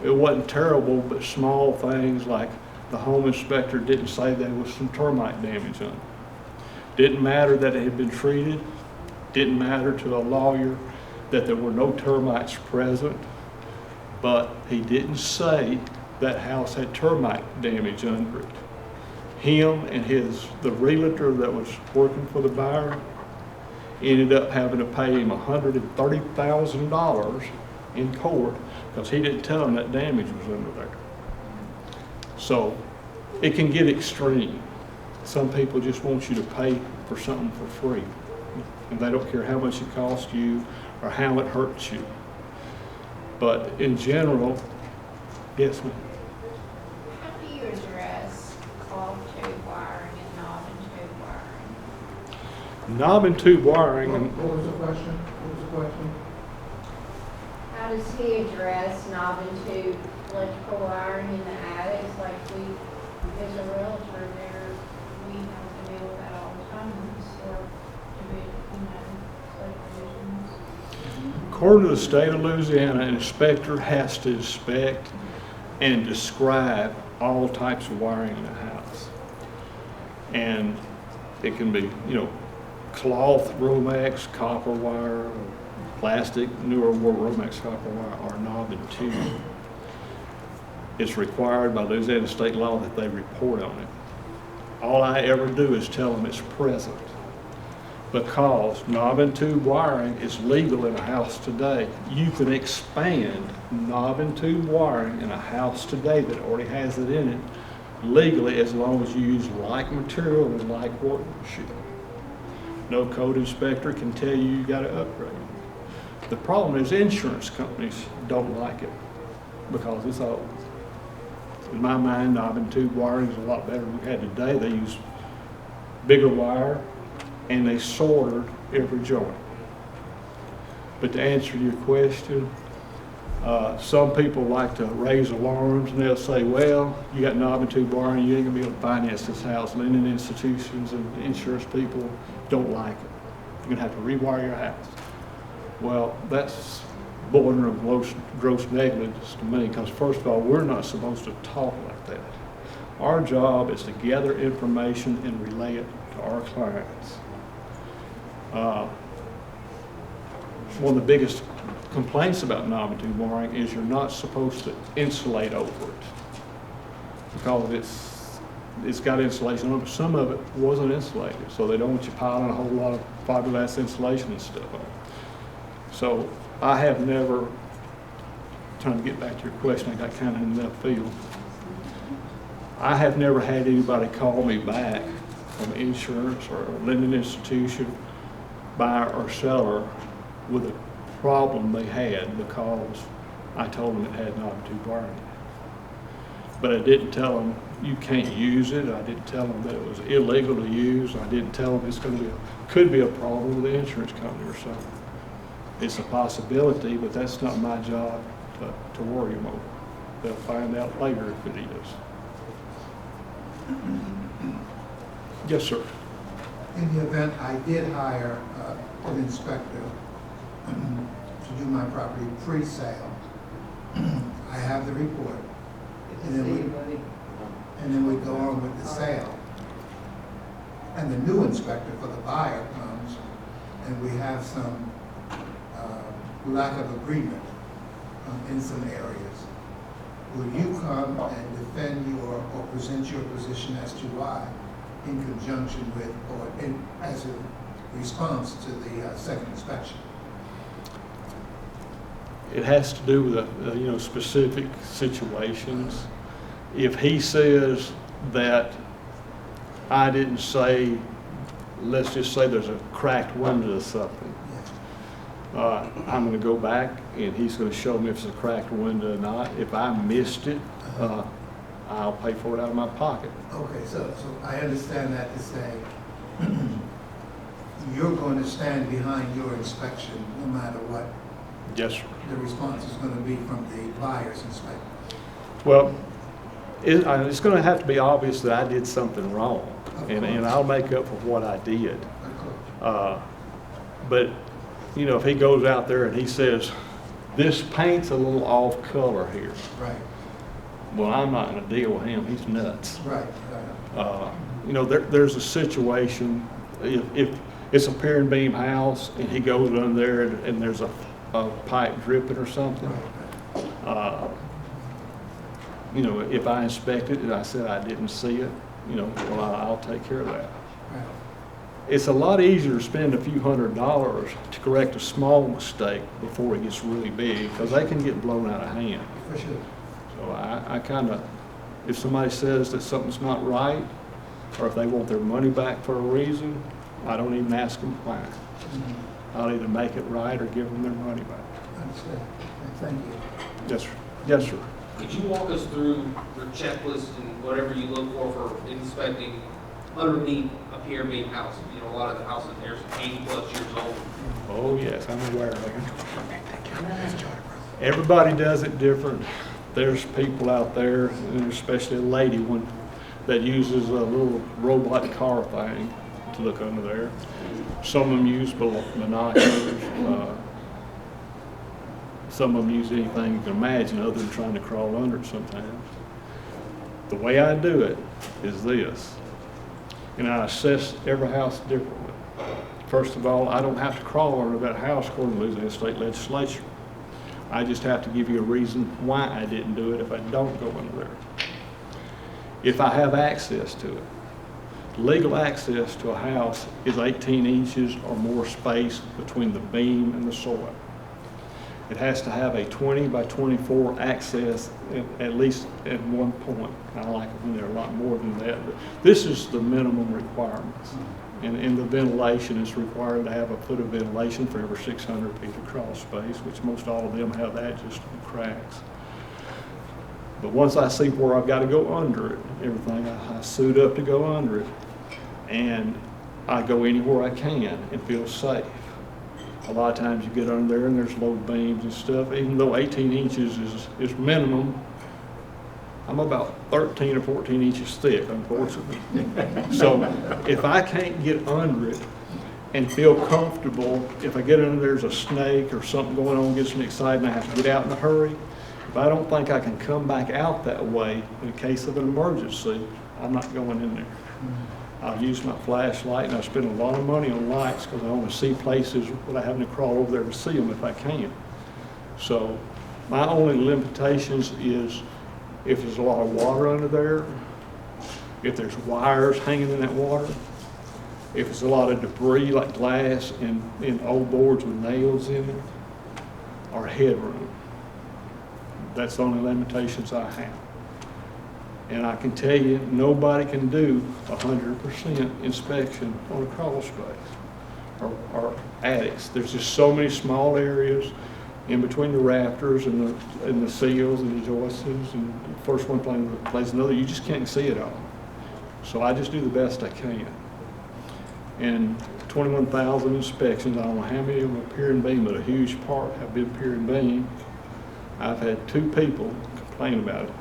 it wasn't terrible, but small things like the home inspector didn't say there was some termite damage on it. Didn't matter that it had been treated. Didn't matter to a lawyer that there were no termites present. But he didn't say that house had termite damage under it. Him and the realtor that was working for the buyer ended up having to pay him $130,000 in court because he didn't tell him that damage was under there. So it can get extreme. Some people just want you to pay for something for free, and they don't care how much it costs you or how it hurts you. But in general, yes, ma'am. How do you address cloth tube wiring and knob and tube wiring? Knob and tube wiring, What was the question? What was the question? How does he address knob and tube electrical wiring in the attics? Like we, as a realtor there, we have to deal with that all the time in the store, subdivisions. according to the state of Louisiana, an inspector has to inspect and describe all types of wiring in a house. And it can be, you know, cloth, Romex, copper wire, plastic, newer Romex copper wire, or knob and tube. It's required by Louisiana state law that they report on it. All I ever do is tell them it's present, because knob and tube wiring is legal in a house today. You can expand knob and tube wiring in a house today that already has it in it legally, as long as you use like material and like workmanship. No code inspector can tell you got to upgrade. The problem is insurance companies don't like it because it's old. In my mind, knob and tube wiring is a lot better than we had today. They use bigger wire and they soldered every joint. But to answer your question, some people like to raise alarms and they'll say, well, you got knob and tube wiring, you ain't gonna be able to finance this house. Lending institutions and insurance people don't like it. You're gonna have to rewire your house. Well, that's bordering of gross negligence to me, because first of all, we're not supposed to talk like that. Our job is to gather information and relay it to our clients. One of the biggest complaints about knob and tube wiring is you're not supposed to insulate over it, because it's got insulation on it, but some of it wasn't insulated, so they don't want you piling a whole lot of fiberglass insulation and stuff on it. So I have never, trying to get back to your question, I got kind of in left field. I have never had anybody call me back from insurance or a lending institution, buyer or seller, with a problem they had because I told them it had not to burn. But I didn't tell them you can't use it. I didn't tell them that it was illegal to use. I didn't tell them could be a problem with the insurance company or something. It's a possibility, but that's not my job to worry them over. They'll find out later if it is. Yes, sir. In the event I did hire an inspector to do my property pre-sale, I have the report. And then we go on with the sale. And the new inspector for the buyer comes, and we have some lack of agreement in some areas. Will you come and defend or present your position as to why, in conjunction with or as a response to the second inspection? It has to do with specific situations. If he says that I didn't say, let's just say there's a cracked window or something, I'm going to go back and he's going to show me if it's a cracked window or not. If I missed it, I'll pay for it out of my pocket. Okay, so I understand that to say you're going to stand behind your inspection no matter what Yes, sir. the response is going to be from the buyer's inspector. Well, it's going to have to be obvious that I did something wrong, and I'll make up for what I did. But, if he goes out there and he says, this paint's a little off color here. Right. Well, I'm not going to deal with him. He's nuts. Right. There's a situation, if it's a pier and beam house and he goes under there and there's a pipe dripping or something, if I inspect it and I said I didn't see it, I'll take care of that. Right. It's a lot easier to spend a few $100s to correct a small mistake before it gets really big, because they can get blown out of hand. For sure. So I kind of, if somebody says that something's not right, or if they want their money back for a reason, I don't even ask them why. Mm-hmm. I'll either make it right or give them their money back. Understood. Thank you. Yes, sir. Yes, sir. Could you walk us through your checklist and whatever you look for inspecting underneath a pier beam house? A lot of the houses there's 80+ years old. Oh, yes, I'm aware of that. Everybody does it different. There's people out there, and especially a lady one, that uses a little robot car thing to look under there. Some of them use binoculars. Some of them use anything you can imagine other than trying to crawl under it sometimes. The way I do it is this, and I assess every house differently. First of all, I don't have to crawl under that house according to Louisiana state legislation. I just have to give you a reason why I didn't do it if I don't go under there. If I have access to it. Legal access to a house is 18 inches or more space between the beam and the soil. It has to have a 20 by 24 access at least at one point. I like it when they're a lot more than that, but this is the minimum requirements. And the ventilation is required to have a foot of ventilation for every 600 feet of crawl space, which most all of them have that just in cracks. But once I see where I've got to go under it, everything, I suit up to go under it, and I go anywhere I can and feel safe. A lot of times you get under there and there's low beams and stuff. Even though 18 inches is minimum, I'm about 13 or 14 inches thick, unfortunately. So if I can't get under it and feel comfortable, if I get under there's a snake or something going on, gets me excited and I have to get out in a hurry, if I don't think I can come back out that way in case of an emergency, I'm not going in there. I'll use my flashlight, and I spend a lot of money on lights because I want to see places without having to crawl over there to see them if I can. So my only limitations is if there's a lot of water under there, if there's wires hanging in that water, if it's a lot of debris like glass and old boards with nails in it, or headroom. That's the only limitations I have. And I can tell you, nobody can do 100% inspection on a crawl space or attics. There's just so many small areas in between the rafters and the seals and the joists and the first one plays another. You just can't see it all. So I just do the best I can. And 21,000 inspections, I don't know how many of them are pier and beam, but a huge part have been pier and beam. I've had 2 people complain about it.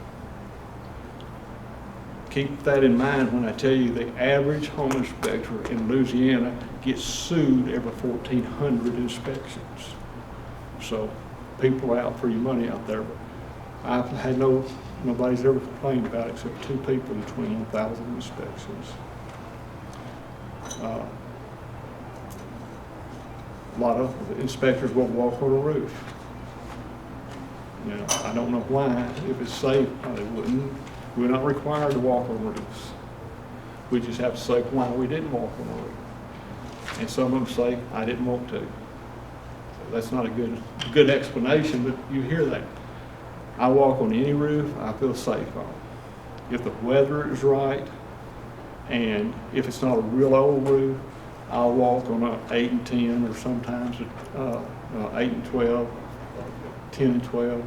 Keep that in mind when I tell you the average home inspector in Louisiana gets sued every 1,400 inspections. So people are out for your money out there. But I've had nobody's ever complained about it except 2 people in 21,000 inspections. A lot of inspectors won't walk on a roof. You know, I don't know why. If it's safe, they wouldn't. We're not required to walk on roofs. We just have to say why we didn't walk on a roof. And some of them say, I didn't want to. So that's not a good explanation, but you hear that. I walk on any roof I feel safe on. If the weather is right, and if it's not a real old roof, I'll walk on an 8 and 10, or sometimes 8 and 12, 10 and 12,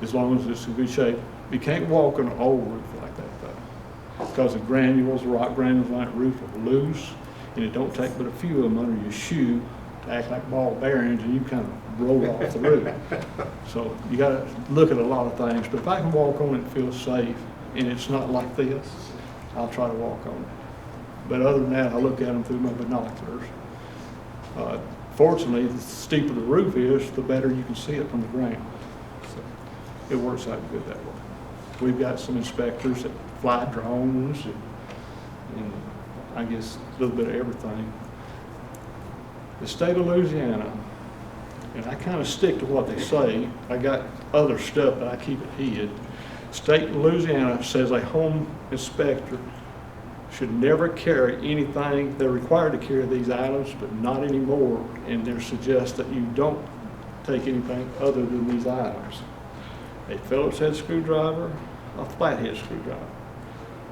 as long as it's in good shape. You can't walk on an old roof like that though, because the granules, rock granules on that roof are loose, and it don't take but a few of them under your shoe to act like ball bearings, and you kind of roll off the roof. So you got to look at a lot of things, but if I can walk on it and feel safe, and it's not like this, I'll try to walk on it. But other than that, I look at them through my binoculars. Fortunately, the steeper the roof is, the better you can see it from the ground. So it works out good that way. We've got some inspectors that fly drones and I guess a little bit of everything. The state of Louisiana, and I kind of stick to what they say. I got other stuff, but I keep it hid. State of Louisiana says a home inspector should never carry anything. They're required to carry these items, but not anymore. And they suggest that you don't take anything other than these items. A Phillips head screwdriver, a flathead screwdriver,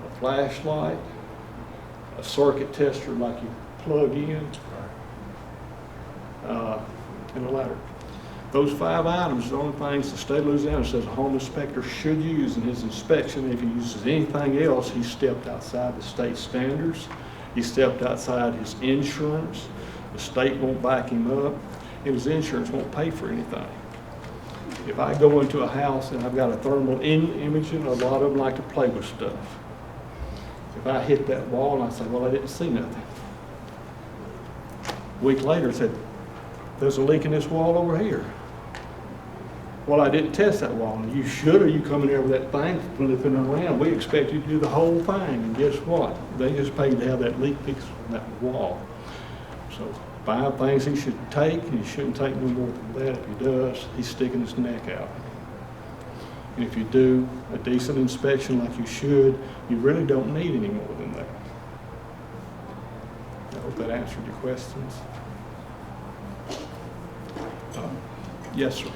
a flashlight, a circuit tester like you plug in, and a ladder. Those 5 items are the only things the state of Louisiana says a home inspector should use in his inspection. If he uses anything else, he stepped outside the state standards. He stepped outside his insurance. The state won't back him up, and his insurance won't pay for anything. If I go into a house and I've got a thermal imaging, a lot of them like to play with stuff. If I hit that wall and I say, well, I didn't see nothing. A week later, I said, there's a leak in this wall over here. Well, I didn't test that wall. You should, or you come in there with that thing flipping around. We expect you to do the whole thing, and guess what? They just paid to have that leak fixed on that wall. So 5 things he should take, and he shouldn't take no more than that. If he does, he's sticking his neck out. And if you do a decent inspection like you should, you really don't need any more than that. I hope that answered your questions. Yes, sir.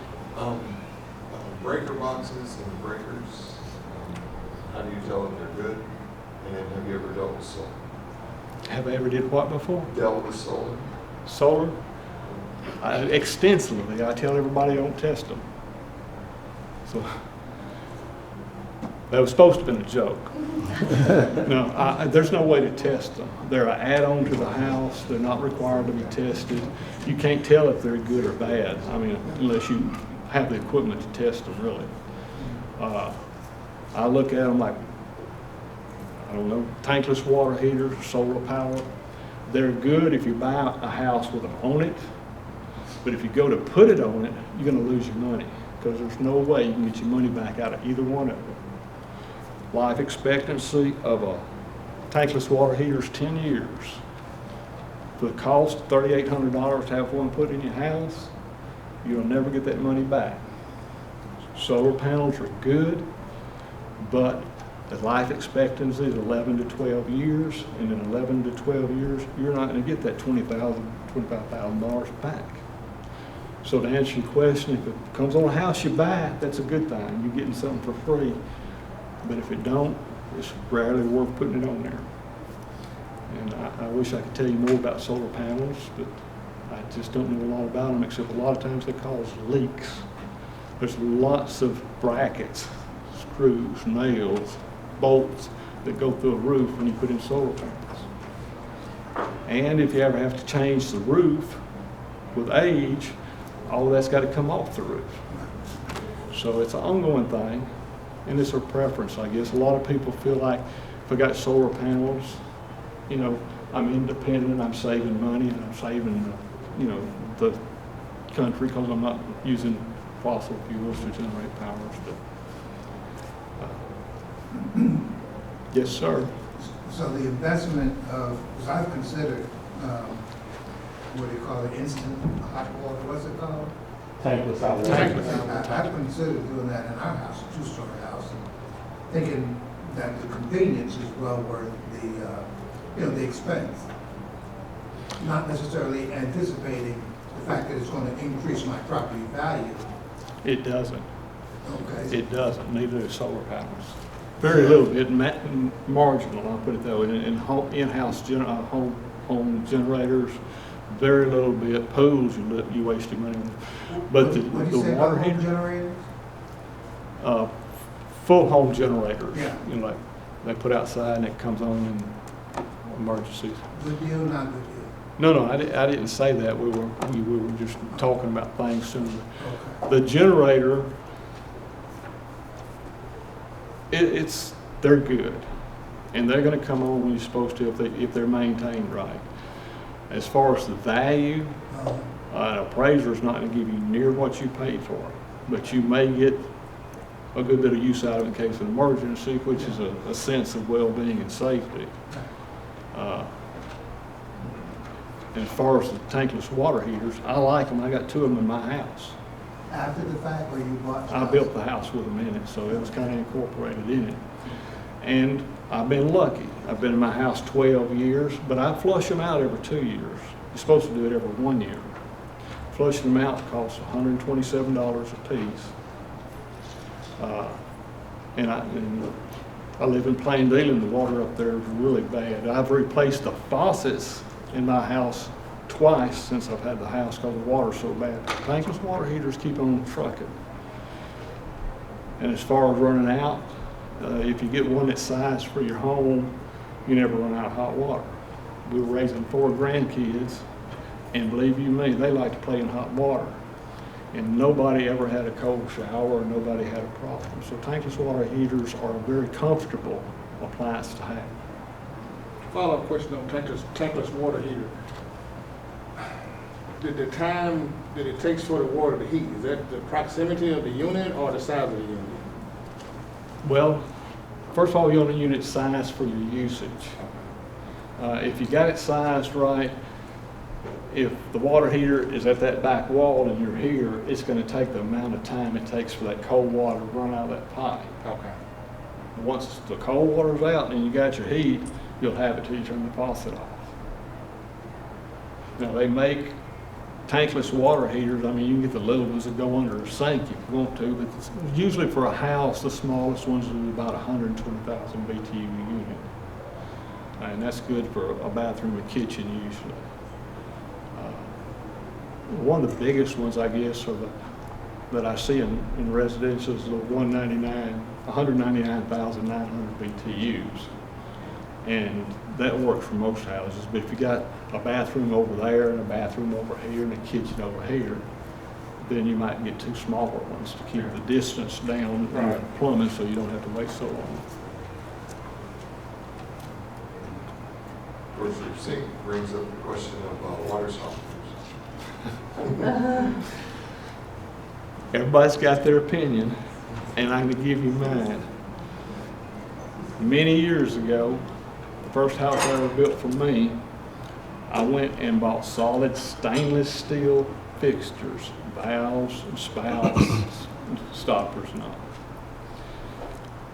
Breaker boxes and breakers, how do you tell if they're good? And have you ever dealt with solar? Have I ever did what before? Dealt with solar? Solar? Extensively. I tell everybody I don't test them. So that was supposed to have been a joke. No, there's no way to test them. They're an add-on to the house. They're not required to be tested. You can't tell if they're good or bad. I mean, unless you have the equipment to test them, really. I look at them like, I don't know, tankless water heaters, solar power. They're good if you buy a house with them on it, but if you go to put it on it, you're going to lose your money because there's no way you can get your money back out of either one of them. Life expectancy of a tankless water heater is 10 years. For the cost of $3,800 to have one put in your house, you'll never get that money back. Solar panels are good, but the life expectancy is 11 to 12 years, and in 11 to 12 years, you're not going to get that $25,000 back. So to answer your question, if it comes on a house you buy, that's a good thing. You're getting something for free. But if it don't, it's rarely worth putting it on there. And I wish I could tell you more about solar panels, but I just don't know a lot about them, except a lot of times they cause leaks. There's lots of brackets, screws, nails, bolts that go through a roof when you put in solar panels. And if you ever have to change the roof with age, all of that's got to come off the roof. So it's an ongoing thing, and it's a preference, I guess. A lot of people feel like if I got solar panels, you know, I'm independent, I'm saving money, and I'm saving, you know, the country because I'm not using fossil fuels to generate power. Yes, sir. So the investment of, because I've considered, what do you call it, instant hot water, what's it called? Tankless hot I've considered doing that in our house, a two-story house, and thinking that the convenience is well worth the, you know, the expense. Not necessarily anticipating the fact that it's going to increase my property value. It doesn't. Okay. It doesn't, neither do solar panels. Very little bit, marginal, I'll put it that way, in-house home generators, very little bit. Pools, you waste your money on. But the What do you say water about home heater, generators? full home generators, Yeah. you know, like they put outside and it comes on in emergencies. Good deal, not good deal? No, I didn't say that. We were just talking about things similar. Okay. The generator, they're good, and they're going to come on when you're supposed to if they're maintained right. As far as the value, an appraiser is not going to give you near what you paid for, but you may get a good bit of use out of it in case of an emergency, which is a sense of well-being and safety. And as far as the tankless water heaters, I like them. I got 2 of them in my house. After the fact, or you bought? I built the house with them in it, so it was kind of incorporated in it. And I've been lucky. I've been in my house 12 years, but I flush them out every 2 years. You're supposed to do it every 1 year. Flushing them out costs $127 a piece. And I live in Plain Dealing. The water up there is really bad. I've replaced the faucets in my house twice since I've had the house because the water's so bad. Tankless water heaters keep on trucking. And as far as running out, if you get one that's sized for your home, you never run out of hot water. We were raising 4 grandkids, and believe you me, they like to play in hot water. And nobody ever had a cold shower, or nobody had a problem. So tankless water heaters are a very comfortable appliance to have. Follow-up question on tankless water heater. The time that it takes for the water to heat, is that the proximity of the unit or the size of the unit? Well, first of all, you want a unit sized for your usage. If you got it sized right, if the water heater is at that back wall and you're here, it's going to take the amount of time it takes for that cold water to run out of that pipe. Okay. Once the cold water's out and you got your heat, you'll have it till you turn the faucet off. Now, they make tankless water heaters. I mean, you can get the little ones that go under a sink if you want to, but usually for a house, the smallest ones are about 120,000 BTU unit. And that's good for a bathroom and kitchen usually. One of the biggest ones, I guess, are that I see in residential is the 199,900 BTUs. And that works for most houses, but if you got a bathroom over there and a bathroom over here and a kitchen over here, then you might get 2 smaller ones to keep the distance down in the plumbing so you don't have to wait so long. Of course, your sink brings up the question of water softeners. Everybody's got their opinion, and I'm going to give you mine. Many years ago, the first house I ever built for me, I went and bought solid stainless steel fixtures, valves and spouts, stoppers and all.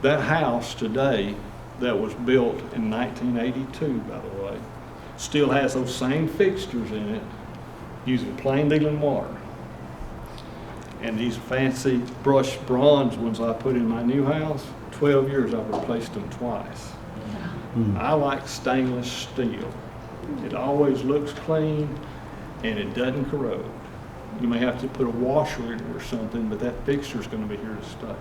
That house today, that was built in 1982, by the way, still has those same fixtures in it, using plain dealing water. And these fancy brushed bronze ones I put in my new house, 12 years I've replaced them twice. I like stainless steel. It always looks clean and it doesn't corrode. You may have to put a washer in it or something, but that fixture's going to be here to stay.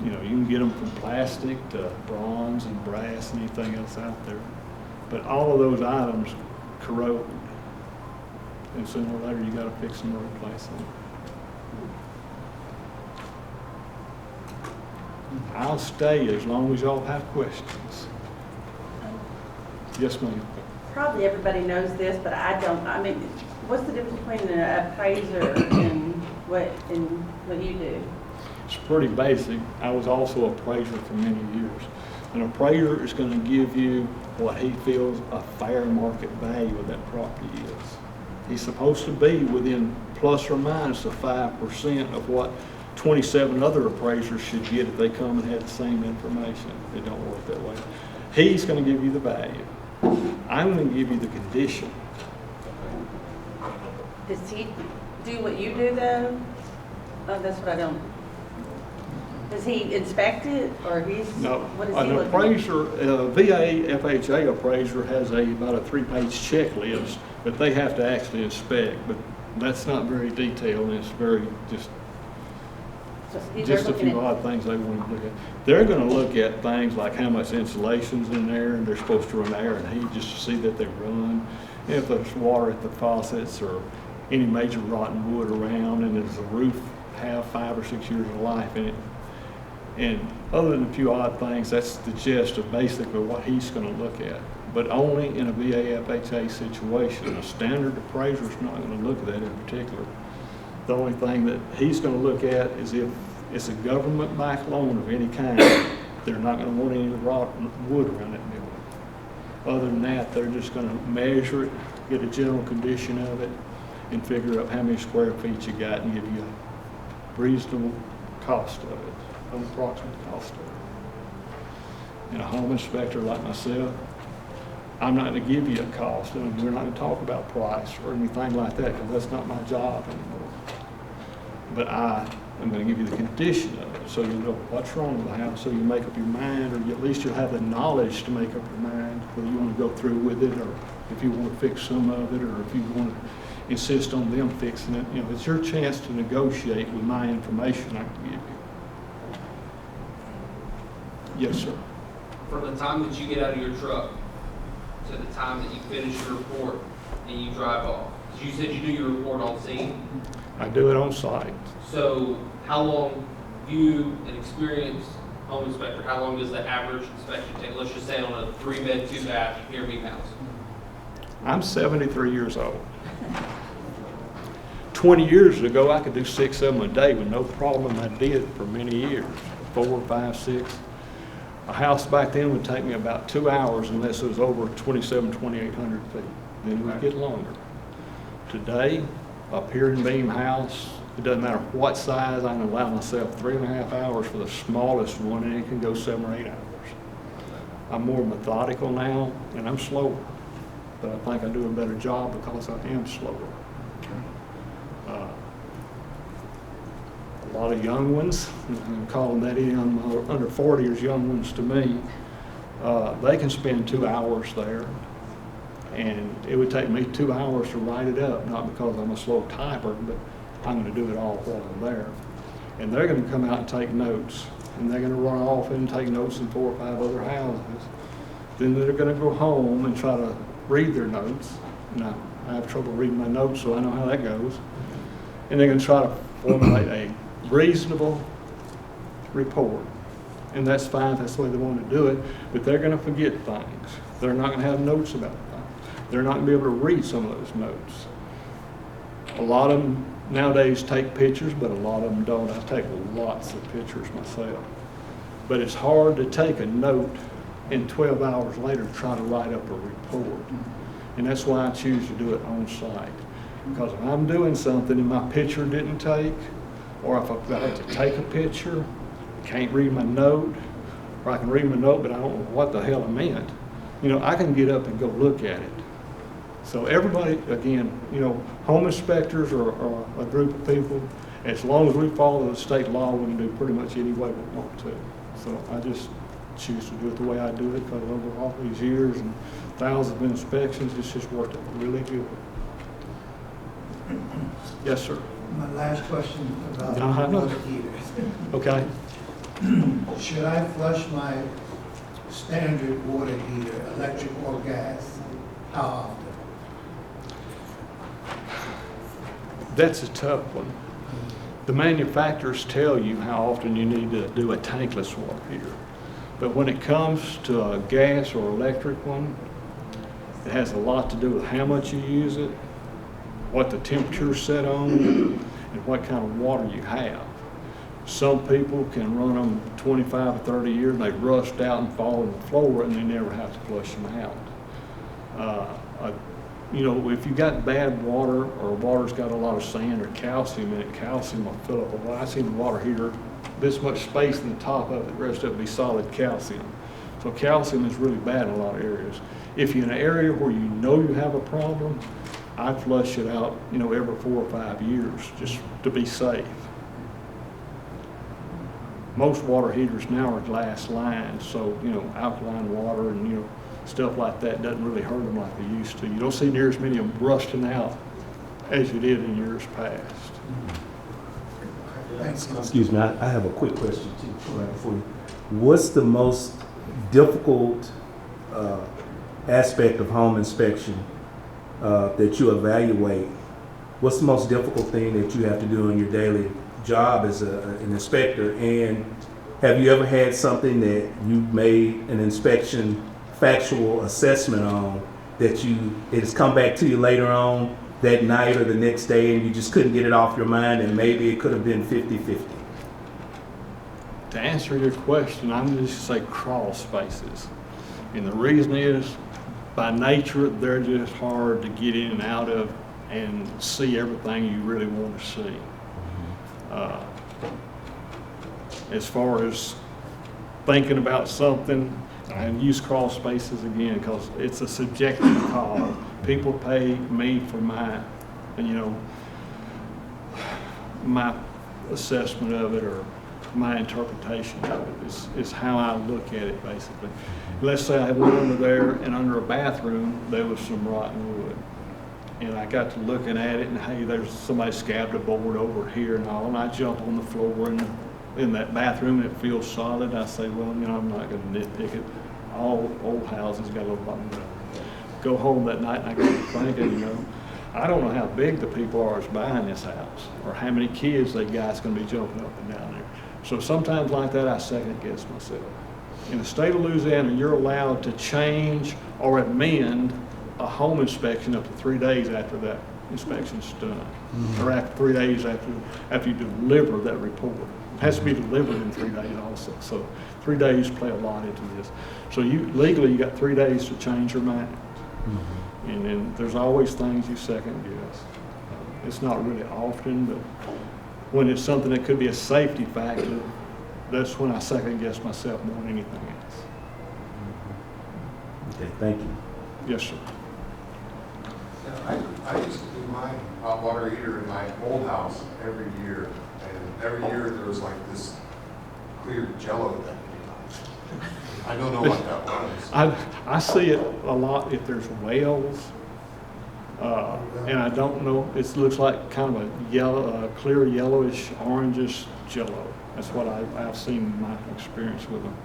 You know, you can get them from plastic to bronze and brass and anything else out there. But all of those items corrode. And sooner or later, you got to fix them or replace them. I'll stay as long as y'all have questions. Yes, ma'am. Probably everybody knows this, but I don't. I mean, what's the difference between an appraiser and what you do? It's pretty basic. I was also an appraiser for many years. An appraiser is going to give you what he feels a fair market value of that property is. He's supposed to be within plus or minus a 5% of what 27 other appraisers should get if they come and had the same information. It don't work that way. He's going to give you the value. I'm going to give you the condition. Does he do what you do though? Oh, that's what I don't. Does he inspect it or he's? No, What is he an looking at? appraiser, VA FHA appraiser has about a 3-page checklist that they have to actually inspect, but that's not very detailed and it's very just So they're a looking few at- odd things they want to look at. They're going to look at things like how much insulation's in there, and they're supposed to run air and heat just to see that they run. If there's water at the faucets or any major rotten wood around, and does the roof have 5 or 6 years of life in it. And other than a few odd things, that's the gist of basically what he's going to look at. But only in a VA FHA situation. A standard appraiser's not going to look at that in particular. The only thing that he's going to look at is if it's a government-backed loan of any kind, they're not going to want any rotten wood around that building. Other than that, they're just going to measure it, get a general condition of it, and figure out how many square feet you got and give you a reasonable cost of it, an approximate cost of it. And a home inspector like myself, I'm not going to give you a cost, and we're not going to talk about price or anything like that, because that's not my job anymore. But I'm going to give you the condition of it, so you know what's wrong with the house, so you make up your mind, or at least you'll have the knowledge to make up your mind whether you want to go through with it, or if you want to fix some of it, or if you want to insist on them fixing it. You know, it's your chance to negotiate with my information I can give you. Yes, sir. From the time that you get out of your truck to the time that you finish your report and you drive off, 'cause you said you do your report on scene. I do it on site. So how long, you, an experienced home inspector, how long does the average inspection take? Let's just say on a 3-bed, 2-bath, here-me house. I'm 73 years old. 20 years ago, I could do 6 of them a day with no problem. I did for many years, 4, 5, 6. A house back then would take me about 2 hours unless it was over 2,800 feet. Then it would get longer. Today, a pier and beam house, it doesn't matter what size, I can allow myself 3.5 hours for the smallest one, and it can go 7 or 8 hours. I'm more methodical now, and I'm slower, but I think I do a better job because I am slower. A lot of young ones, I'm calling that under 40ers young ones to me, they can spend 2 hours there, and it would take me 2 hours to write it up, not because I'm a slow typer, but I'm going to do it all while I'm there. And they're going to come out and take notes, and they're going to run off and take notes in 4 or 5 other houses. Then they're going to go home and try to read their notes. Now, I have trouble reading my notes, so I know how that goes. And they're going to try to formulate a reasonable report. And that's fine, that's the way they want to do it, but they're going to forget things. They're not going to have notes about things. They're not going to be able to read some of those notes. A lot of them nowadays take pictures, but a lot of them don't. I take lots of pictures myself. But it's hard to take a note and 12 hours later try to write up a report. And that's why I choose to do it on site. Because if I'm doing something and my picture didn't take, or if I have to take a picture, can't read my note, or I can read my note but I don't know what the hell I meant, you know, I can get up and go look at it. So everybody, again, you know, home inspectors are a group of people. As long as we follow the state law, we can do pretty much any way we want to. So I just choose to do it the way I do it, because over all these years and thousands of inspections, it's just worked out really good. Yes, sir. My last question about I know. water heaters. Okay. Should I flush my standard water heater, electric or gas? How often? That's a tough one. The manufacturers tell you how often you need to do a tankless water heater. But when it comes to a gas or electric one, it has a lot to do with how much you use it, what the temperature's set on, and what kind of water you have. Some people can run them 25 or 30 years and they rust out and fall on the floor and they never have to flush them out. You know, if you got bad water or water's got a lot of sand or calcium in it, calcium will fill up. Well, I seen the water heater, this much space in the top of it, the rest of it be solid calcium. So calcium is really bad in a lot of areas. If you're in an area where you know you have a problem, I flush it out, you know, every 4 or 5 years just to be safe. Most water heaters now are glass lined, so, you know, alkaline water and, you know, stuff like that doesn't really hurt them like they used to. You don't see near as many of them rusting out as you did in years past. Excuse me, I have a quick question too, right for you. What's the most difficult aspect of home inspection that you evaluate? What's the most difficult thing that you have to do in your daily job as an inspector? And have you ever had something that you made an inspection factual assessment on that it has come back to you later on that night or the next day and you just couldn't get it off your mind and maybe it could have been 50-50? To answer your question, I'm just going to say crawl spaces. And the reason is, by nature, they're just hard to get in and out of and see everything you really want to see. As far as thinking about something, I use crawl spaces again because it's a subjective call. People pay me for my, you know, my assessment of it or my interpretation of it is how I look at it basically. Let's say I went under there and under a bathroom there was some rotten wood. And I got to looking at it and hey, there's somebody scabbed a board over here and all, and I jump on the floor and in that bathroom and it feels solid. I say, well, you know, I'm not going to nitpick it. All old houses got a little button. Go home that night and I got to thinking, you know, I don't know how big the people are that's buying this house or how many kids that guy's going to be jumping up and down there. So sometimes like that, I second guess myself. In the state of Louisiana, you're allowed to change or amend a home inspection up to 3 days after that inspection's done, or after 3 days after you deliver that report. It has to be delivered in 3 days also. So 3 days play a lot into this. So legally, you got 3 days to change your mind. And then there's always things you second guess. It's not really often, but when it's something that could be a safety factor, that's when I second guess myself more than anything else. Okay, thank you. Yes, sir. I used to do my hot water heater in my old house every year, and every year there was like this clear jello that came out. I don't know what that was. I see it a lot if there's whales, and I don't know, it looks like kind of a yellow, clear yellowish, orangish jello. That's what I've seen in my experience with them.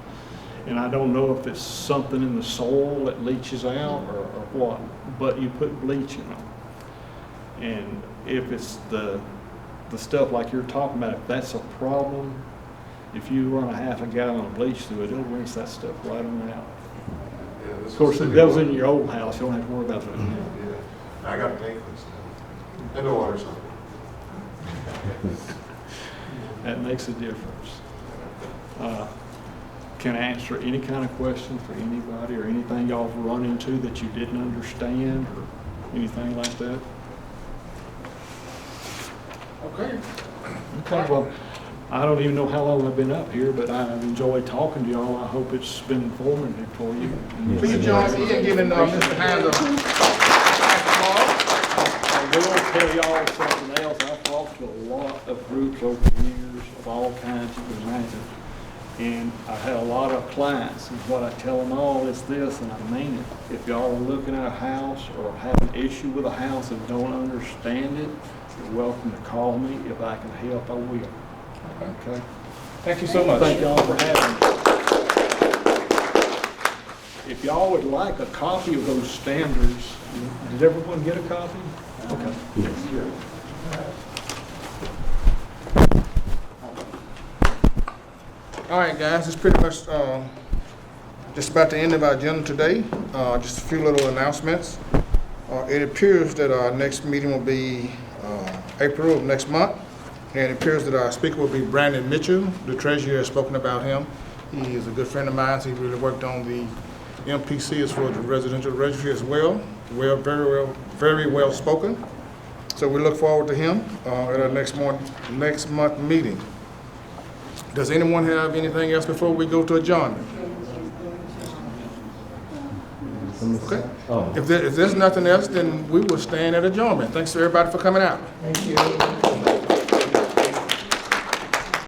And I don't know if it's something in the soil that leaches out or what, but you put bleach in them. And if it's the stuff like you're talking about, if that's a problem, if you run a half a gallon of bleach through it, it'll rinse that stuff right on out. Yeah, Of course, if that was in your old house, you don't have to worry about that now. Yeah, I got tankless now. And the water's not. That makes a difference. Can I answer any kind of question for anybody or anything y'all have run into that you didn't understand or anything like that? Okay. Okay, well, I don't even know how long I've been up here, but I've enjoyed talking to y'all. I hope it's been informative for you. Please join me in giving Mr. Hines a tell y'all something else. I've talked to a lot of groups over the years of all kinds you can imagine. And I've had a lot of clients, and what I tell them all is this, and I mean it. If y'all are looking at a house or have an issue with a house and don't understand it, you're welcome to call me. If I can help, I will. Okay? Thank you so much. Thank y'all for having me. If y'all would like a copy of those standards, did everyone get a copy? Okay. All right, guys, it's pretty much just about the end of our agenda today. Just a few little announcements. It appears that our next meeting will be April of next month, and it appears that our speaker will be Brandon Mitchell. The treasurer has spoken about him. He is a good friend of mine. He really worked on the MPC as well as the residential registry as well. Very well spoken. So we look forward to him at our next month meeting. Does anyone have anything else before we go to adjournment? Okay. If there's nothing else, then we will stand at adjournment. Thanks to everybody for coming out. Thank you.